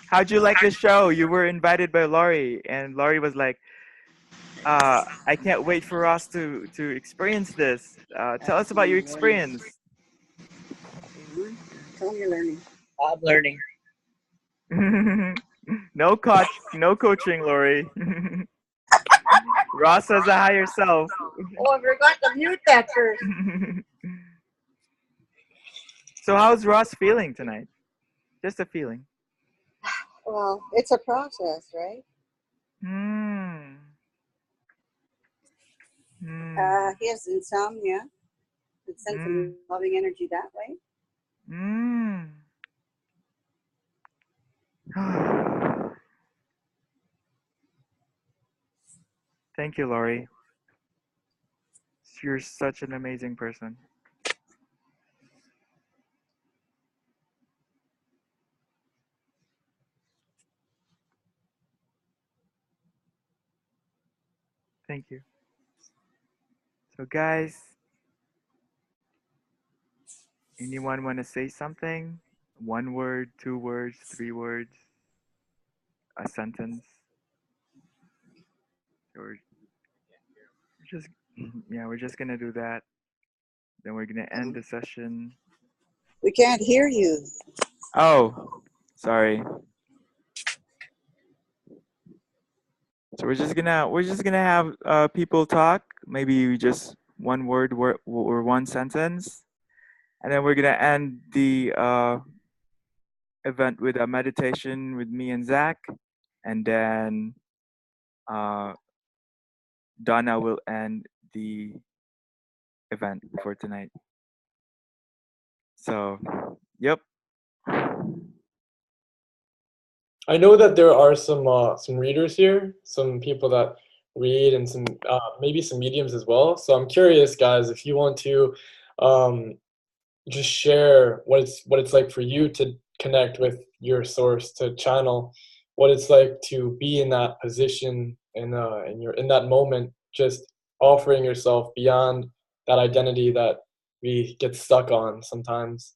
How'd you like the show? You were invited by Laurie, and Laurie was like, I can't wait for Ross to experience this. Tell us about your experience. Tell me you're learning. I'm learning. No coaching, Laurie. Ross has a higher self. Oh, I forgot to mute that first. So how's Ross feeling tonight? Just a feeling. Well, it's a process, right? He has insomnia. It sends some loving energy that way. Thank you, Laurie. You're such an amazing person. Thank you. So guys, Anyone want to say something? 1 word, 2 words, 3 words, a sentence, or just yeah, we're just gonna do that. Then we're gonna end the session. We can't hear you. Oh, sorry. So we're just gonna have people talk. Maybe just 1 word or 1 sentence, and then we're gonna end the event with a meditation with me and Zach, and then uh, Donna will end the event for tonight. So, yep. I know that there are some readers here, some people that read, and some maybe some mediums as well. So I'm curious, guys, if you want to just share what it's like for you to connect with your source, to channel, what it's like to be in that position, and you're in that moment, just offering yourself beyond that identity that we get stuck on sometimes.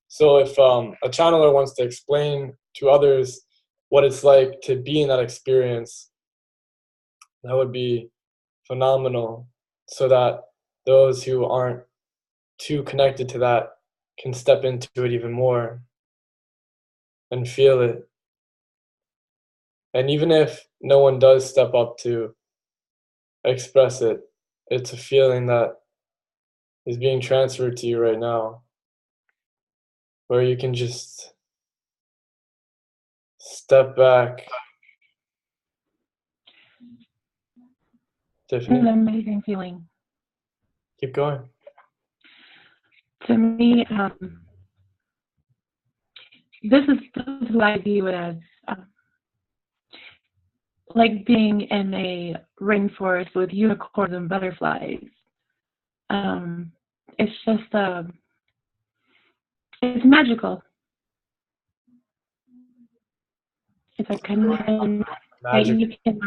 So if a channeler wants to explain to others what it's like to be in that experience, that would be phenomenal, so that those who aren't too connected to that can step into it even more and feel it. And even if no one does step up to express it, it's a feeling that is being transferred to you right now, where you can just step back. It's Tiffany, an amazing feeling. keep going. To me, this is what I view it as, like being in a rainforest with unicorns and butterflies. It's just, it's magical. It's a connection that Magic. you can,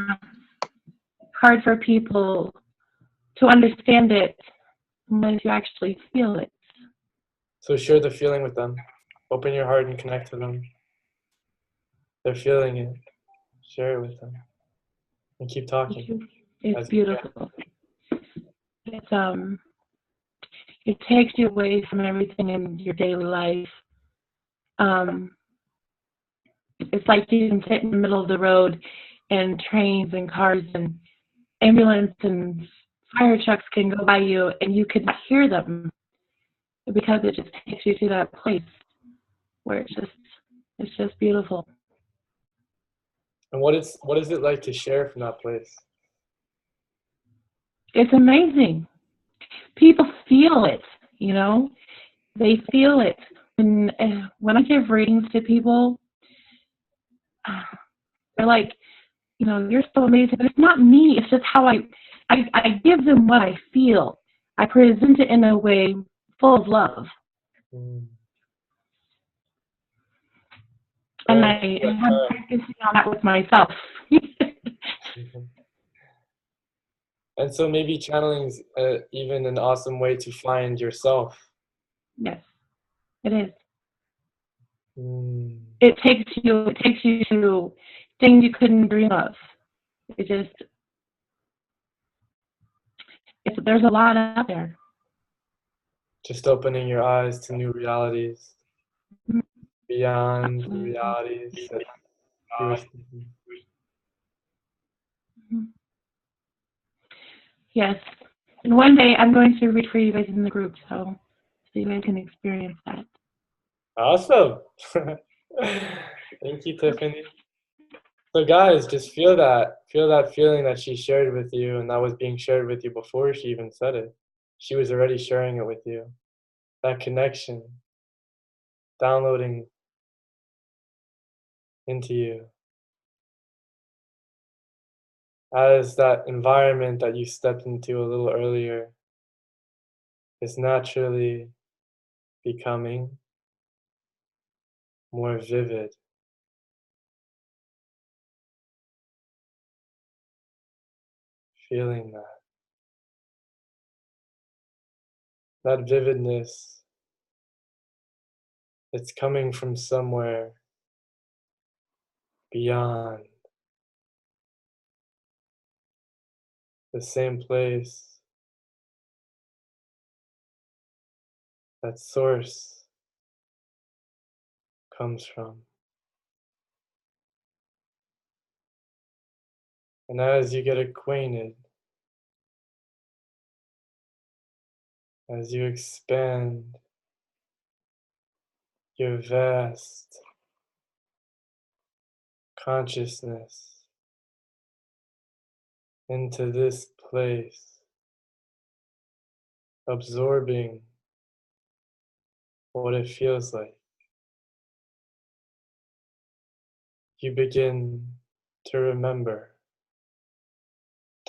hard for people to understand it unless you actually feel it. So share the feeling with them. Open your heart and connect to them. They're feeling it. Share it with them. And keep talking. It's As beautiful. It takes you away from everything in your daily life. It's like you can sit in the middle of the road and trains and cars and ambulance and fire trucks can go by you and you could hear them because it just takes you to that place where it's just beautiful. And what is it like to share from that place? It's amazing. People feel it, you know. They feel it. When I give readings to people, they're like, you know, you're so amazing. But it's not me. It's just how I give them what I feel. I present it in a way full of love. Mm. And I'm practicing on that with myself. And so maybe channeling is even an awesome way to find yourself. Yes, it is. Mm. It takes you to things you couldn't dream of. There's a lot out there. Just opening your eyes to new realities Mhm. beyond the Absolutely. realities that you were speaking. Mhm. Yes. And one day I'm going to read for you guys in the group, so you guys can experience that. Awesome. Thank you, Tiffany. So guys, just feel that feeling that she shared with you, and that was being shared with you before she even said it. She was already sharing it with you. That connection, downloading into you. As that environment that you stepped into a little earlier is naturally becoming more vivid. Feeling that. That vividness It's coming from somewhere beyond the same place that source comes from. And as you get acquainted, as you expand your vast consciousness into this place, absorbing what it feels like, you begin to remember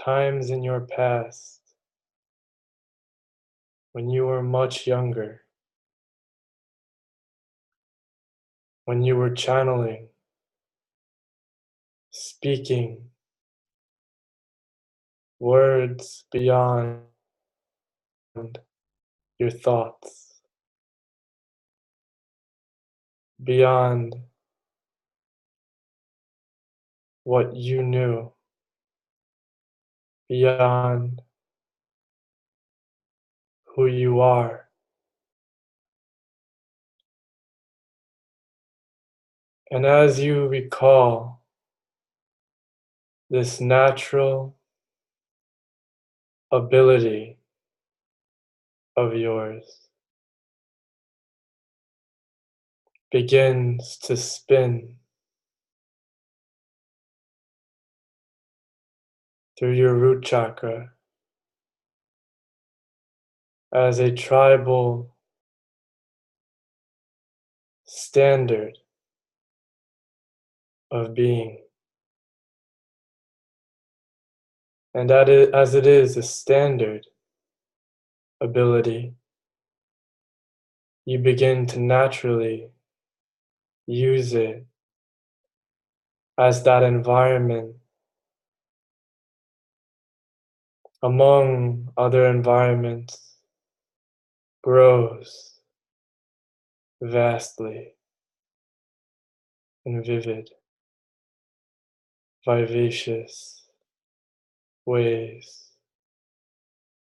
times in your past when you were much younger, when you were channeling, speaking words beyond your thoughts, beyond what you knew, beyond who you are. And as you recall this natural ability of yours begins to spin through your root chakra as a tribal standard of being. And as it is a standard ability, you begin to naturally use it as that environment among other environments grows vastly in vivid, vivacious ways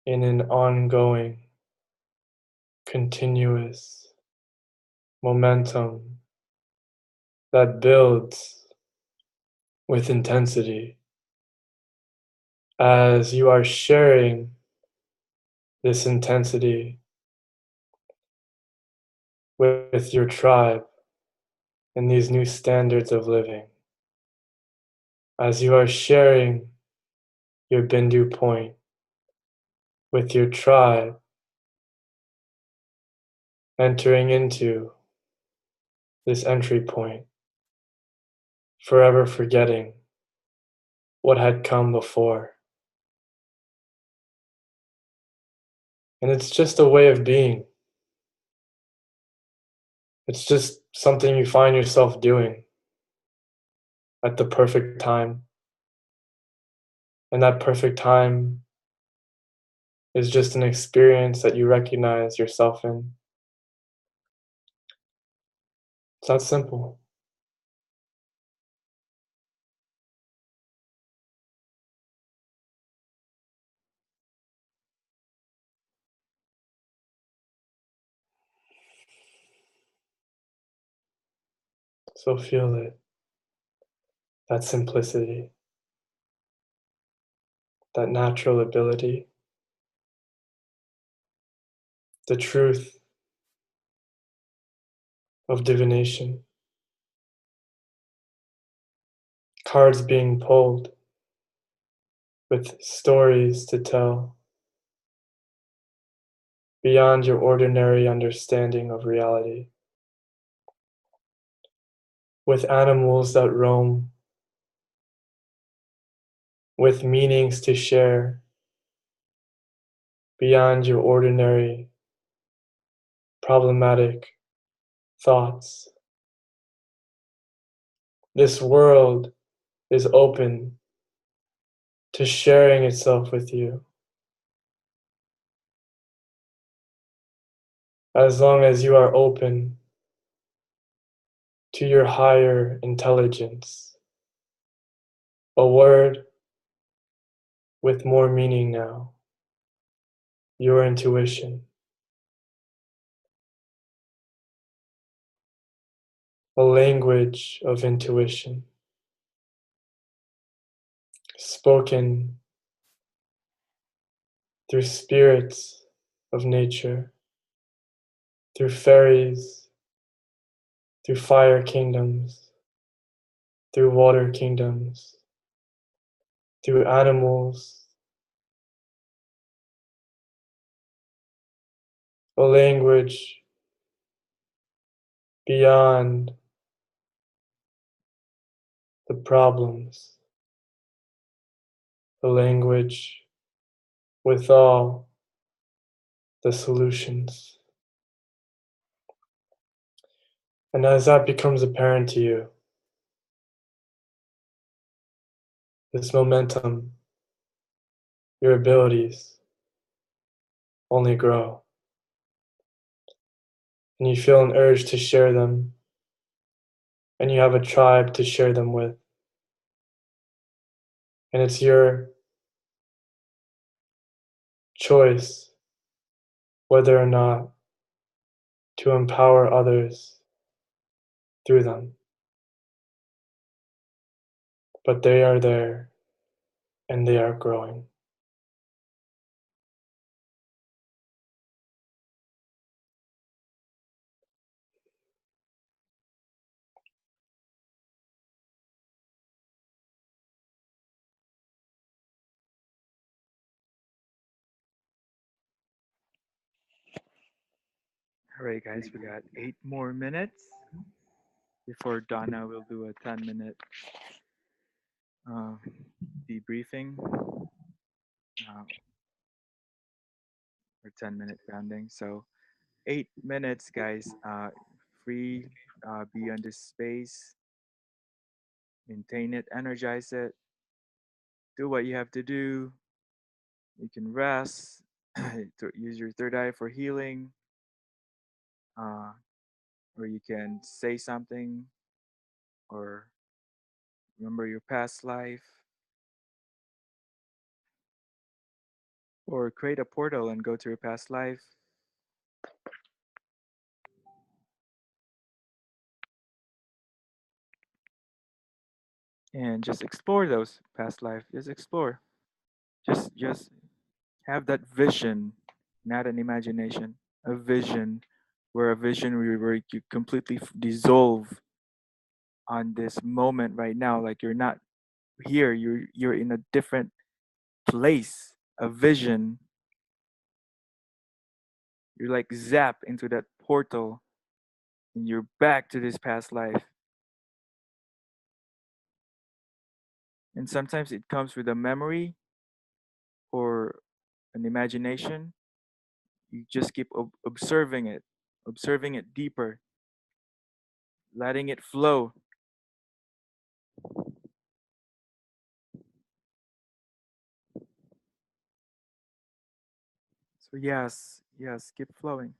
in an ongoing, continuous momentum that builds with intensity as you are sharing this intensity with your tribe in these new standards of living, as you are sharing your Bindu point with your tribe, entering into this entry point, forever forgetting what had come before. And it's just a way of being. It's just something you find yourself doing at the perfect time. And that perfect time is just an experience that you recognize yourself in. It's that simple. So feel it, that simplicity, that natural ability, the truth of divination, cards being pulled with stories to tell beyond your ordinary understanding of reality, with animals that roam, with meanings to share beyond your ordinary problematic thoughts. This world is open to sharing itself with you, as long as you are open to your higher intelligence. A word with more meaning now. Your intuition. A language of intuition. Spoken through spirits of nature, through fairies, through fire kingdoms, through water kingdoms, through animals. A language beyond the problems. A language with all the solutions. And as that becomes apparent to you, this momentum, your abilities only grow. And you feel an urge to share them, and you have a tribe to share them with. And it's your choice whether or not to empower others through them. But they are there and they are growing. All right, guys, we got 8 more minutes before Donna will do a 10-minute uh, debriefing or 10-minute grounding. So 8 minutes, guys. Free, be on this space, maintain it, energize it, do what you have to do. You can rest, use your third eye for healing, uh, or you can say something or remember your past life, or create a portal and go to your past life. And just explore those past life. Just explore. Just have that vision, not an imagination. A vision, where a vision where you completely dissolve on this moment right now. Like you're not here. You're in a different place. A vision. You're like zap into that portal, and you're back to this past life. And sometimes it comes with a memory or an imagination. You just keep observing it deeper, letting it flow. So yes, keep flowing.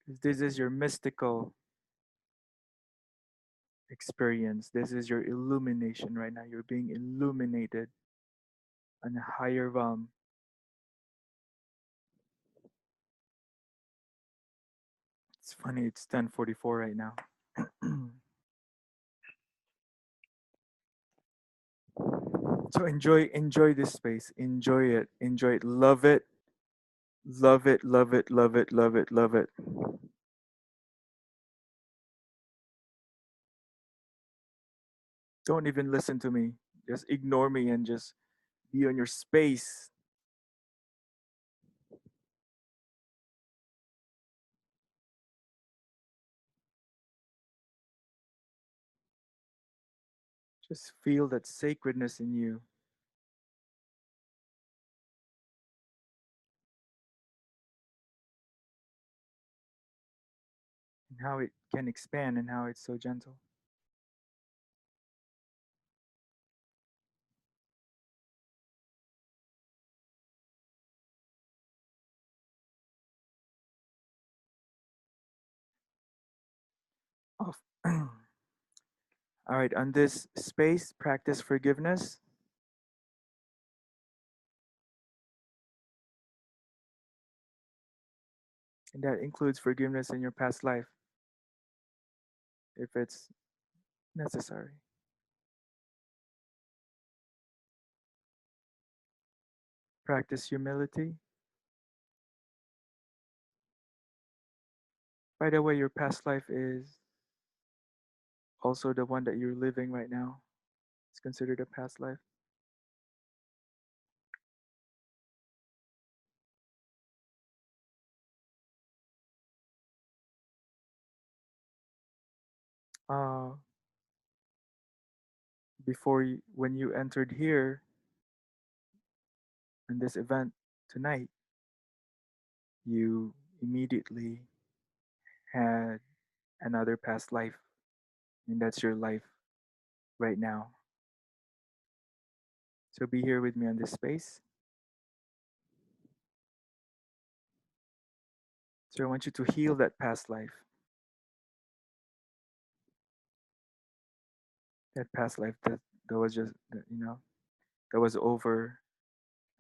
'Cause this is your mystical experience. This is your illumination right now. You're being illuminated on a higher realm. It's funny, it's 10:44 right now. So enjoy this space. Enjoy it. Love it. Love it. Love it. Love it. Love it. Love it. Don't even listen to me. Just ignore me and just be on your space. Just feel that sacredness in you. And how it can expand and how it's so gentle. All right, on this space, practice forgiveness. And that includes forgiveness in your past life, if it's necessary. Practice humility. By the way, your past life is also the one that you're living right now. It's considered a past life. Uh, before you, when you entered here in this event tonight, you immediately had another past life, and that's your life right now. So be here with me on this space. So I want you to heal that past life. That past life that was just, that was over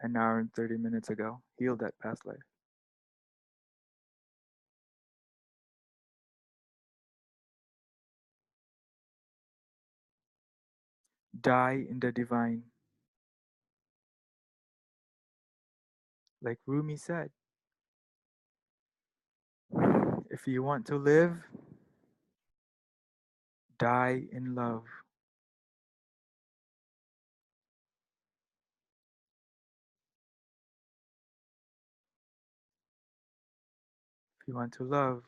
an hour and 30 minutes ago. Heal that past life. Die in the divine. Like Rumi said, if you want to live, die in love. If you want to love,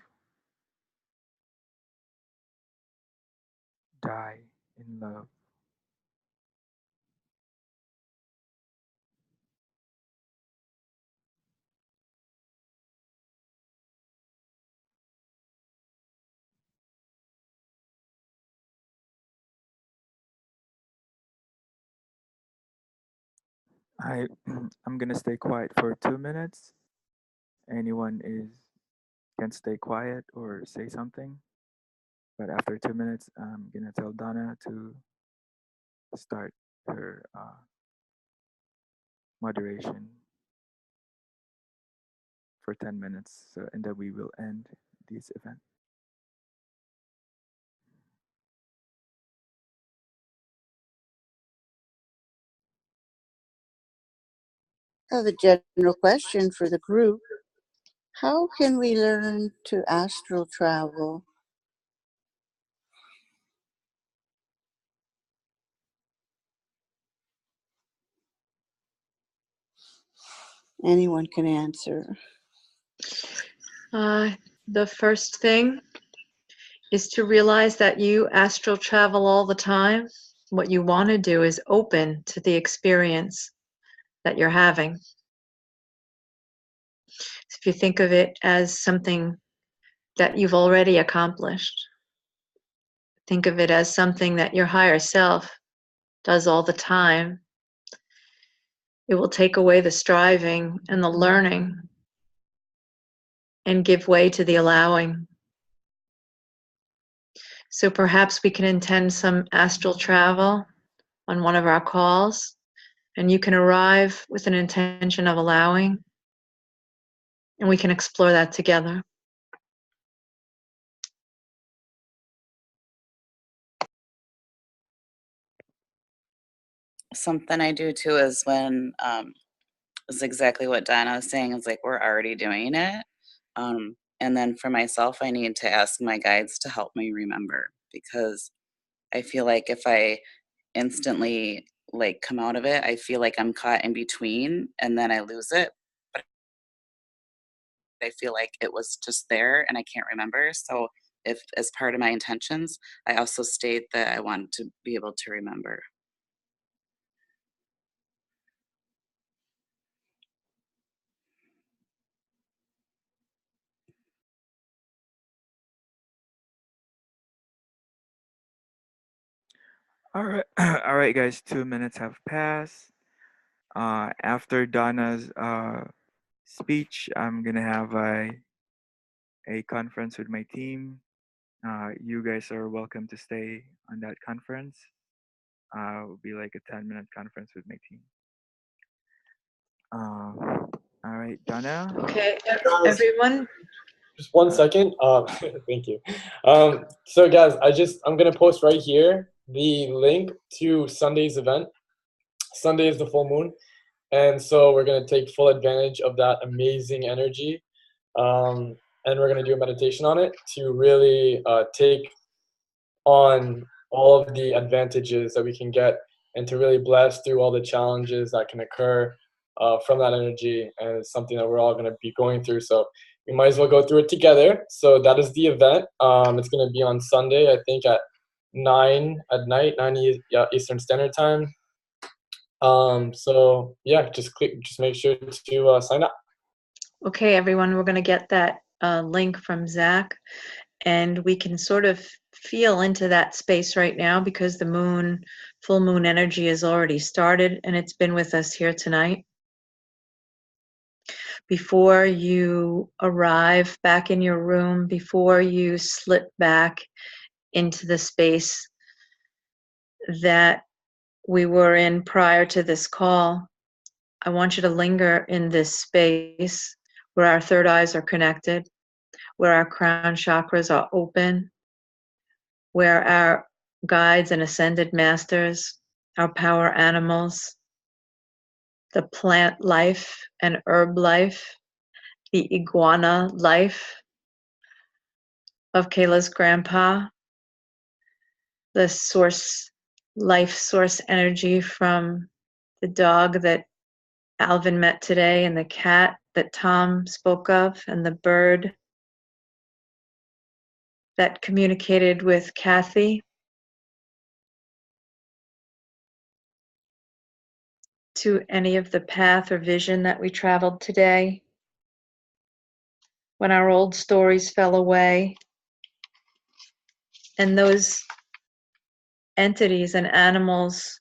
die in love. I'm gonna stay quiet for 2 minutes. Anyone can stay quiet or say something. But after 2 minutes, I'm gonna tell Donna to start her moderation for 10 minutes. So, and then we will end this event. I have a general question for the group. How can we learn to astral travel? Anyone can answer. The first thing is to realize that you astral travel all the time. What you want to do is open to the experience that you're having. If you think of it as something that you've already accomplished, think of it as something that your higher self does all the time. It will take away the striving and the learning and give way to the allowing. So perhaps we can intend some astral travel on one of our calls, and you can arrive with an intention of allowing, and we can explore that together. Something I do too is when is exactly what Donna was saying. Is like we're already doing it, and then for myself, I need to ask my guides to help me remember, because I feel like if I instantly like come out of it, I feel like I'm caught in between, and then I lose it. But I feel like it was just there, and I can't remember. So if as part of my intentions, I also state that I want to be able to remember. All right, all right, guys. 2 minutes have passed. After Donna's speech, I'm gonna have a conference with my team You guys are welcome to stay on that conference. It will be like a 10-minute conference with my team. All right, Donna. Okay, Guys, everyone. just one second. Thank you. So guys, I'm gonna post right here the link to Sunday's event. Sunday is the full moon, and so we're gonna take full advantage of that amazing energy, and we're gonna do a meditation on it to really take on all of the advantages that we can get, and to really blast through all the challenges that can occur from that energy. And it's something that we're all going to be going through, so we might as well go through it together. So that is the event. It's going to be on Sunday, I think at 9 at night, 9 Eastern Standard Time. So yeah, just make sure to sign up. Okay, everyone, we're going to get that link from Zach, and we can sort of feel into that space right now because the full moon energy has already started and it's been with us here tonight. Before you arrive back in your room, before you slip back into the space that we were in prior to this call, I want you to linger in this space where our third eyes are connected, where our crown chakras are open, where our guides and ascended masters, our power animals, the plant life and herb life, the iguana life of Kayla's grandpa, the life source energy from the dog that Alvin met today, and the cat that Tom spoke of, and the bird that communicated with Kathy, to any of the path or vision that we traveled today, when our old stories fell away, and those entities and animals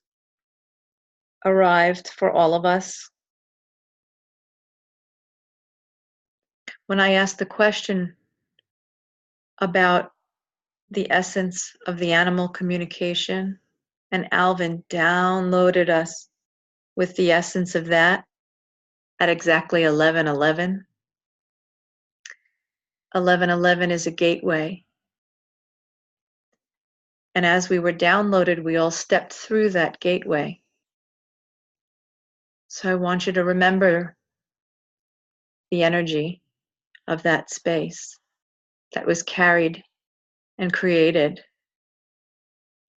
arrived for all of us. When I asked the question about the essence of the animal communication, and Alvin downloaded us with the essence of that at exactly 11:11. 11:11 is a gateway. And as we were downloaded, we all stepped through that gateway. So I want you to remember the energy of that space that was carried and created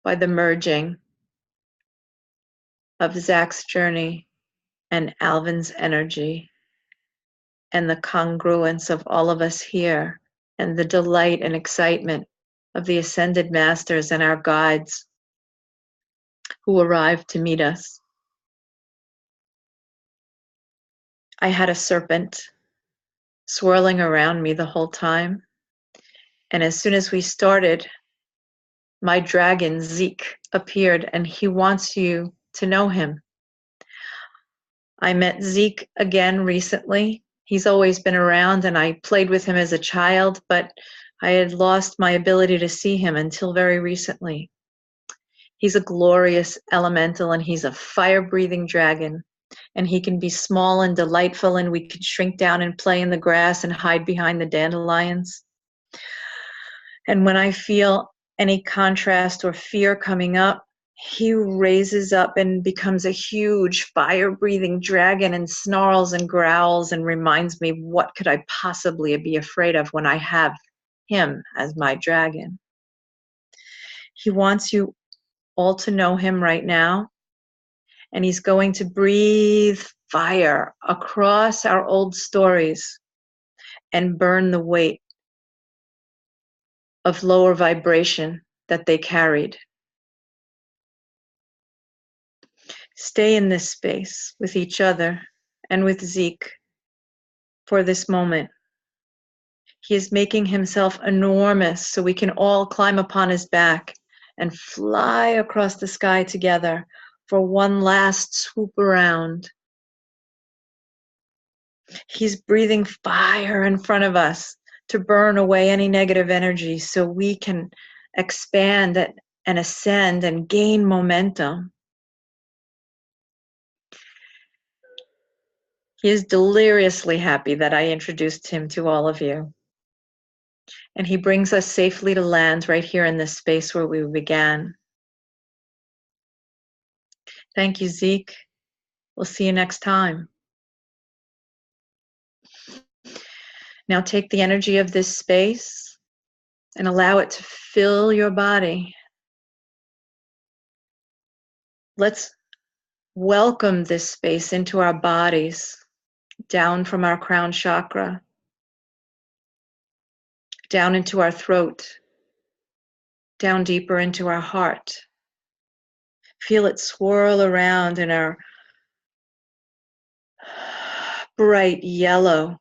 by the merging of Zach's journey and Alvin's energy, and the congruence of all of us here, and the delight and excitement of the ascended masters and our guides who arrived to meet us. I had a serpent swirling around me the whole time, and as soon as we started, my dragon Zeke appeared, and he wants you to know him. I met Zeke again recently. He's always been around, and I played with him as a child, but I had lost my ability to see him until very recently. He's a glorious elemental, and he's a fire-breathing dragon, and he can be small and delightful, and we could shrink down and play in the grass and hide behind the dandelions. And when I feel any contrast or fear coming up, he raises up and becomes a huge fire-breathing dragon and snarls and growls and reminds me, what could I possibly be afraid of when I have him as my dragon? He wants you all to know him right now, and he's going to breathe fire across our old stories and burn the weight of lower vibration that they carried. Stay in this space with each other and with Zeke for this moment. He is making himself enormous so we can all climb upon his back and fly across the sky together for one last swoop around. He's breathing fire in front of us to burn away any negative energy so we can expand and ascend and gain momentum. He is deliriously happy that I introduced him to all of you. And he brings us safely to land right here in this space where we began. Thank you, Zeke. We'll see you next time. Now take the energy of this space and allow it to fill your body. Let's welcome this space into our bodies, down from our crown chakra, down into our throat, down deeper into our heart. Feel it swirl around in our bright yellow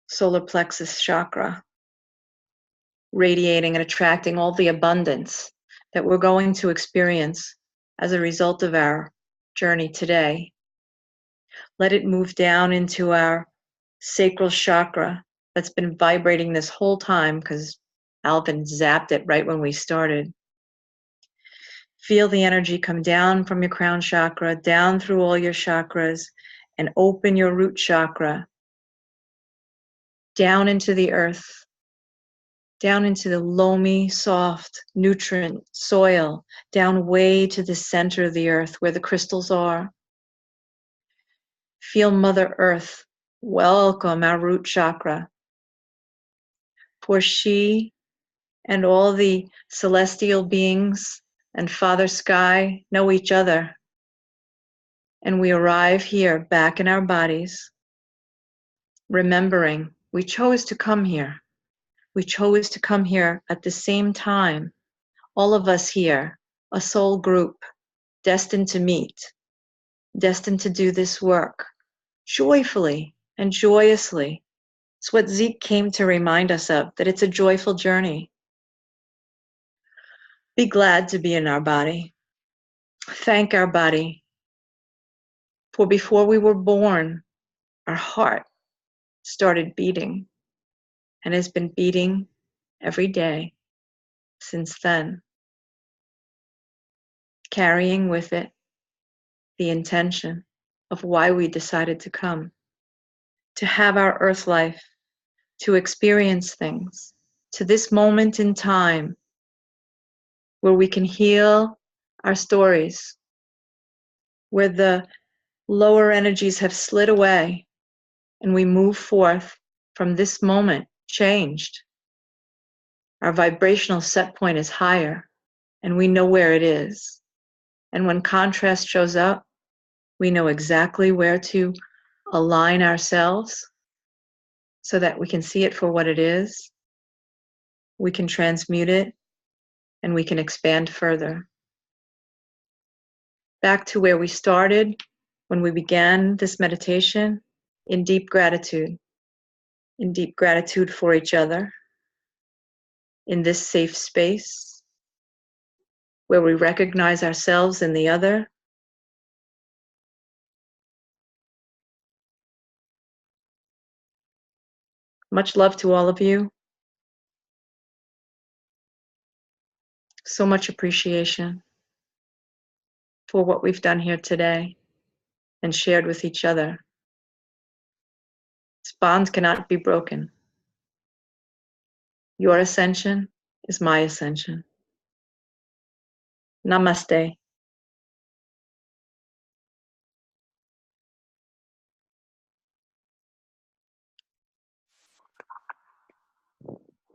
solar plexus chakra, radiating and attracting all the abundance that we're going to experience as a result of our journey today. Let it move down into our sacral chakra that's been vibrating this whole time because Alvin zapped it right when we started. Feel the energy come down from your crown chakra, down through all your chakras, and open your root chakra down into the earth, down into the loamy, soft, nutrient soil, down way to the center of the earth where the crystals are. Feel Mother Earth welcome our root chakra, for she and all the celestial beings and Father Sky know each other. And we arrive here back in our bodies, remembering we chose to come here. We chose to come here at the same time. All of us here, a soul group, destined to meet, destined to do this work, joyfully and joyously. It's what Zeke came to remind us of, that it's a joyful journey. Be glad to be in our body. Thank our body. For before we were born, our heart started beating and has been beating every day since then, carrying with it the intention of why we decided to come, to have our earth life, to experience things, to this moment in time where we can heal our stories, where the lower energies have slid away and we move forth from this moment changed. Our vibrational set point is higher and we know where it is. And when contrast shows up, we know exactly where to align ourselves so that we can see it for what it is, we can transmute it, and we can expand further. Back to where we started when we began this meditation, in deep gratitude for each other, in this safe space where we recognize ourselves in the other. Much love to all of you. So much appreciation for what we've done here today and shared with each other. This bond cannot be broken. Your ascension is my ascension. Namaste.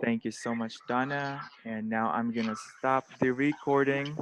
Thank you so much, Donna. And now I'm gonna stop the recording.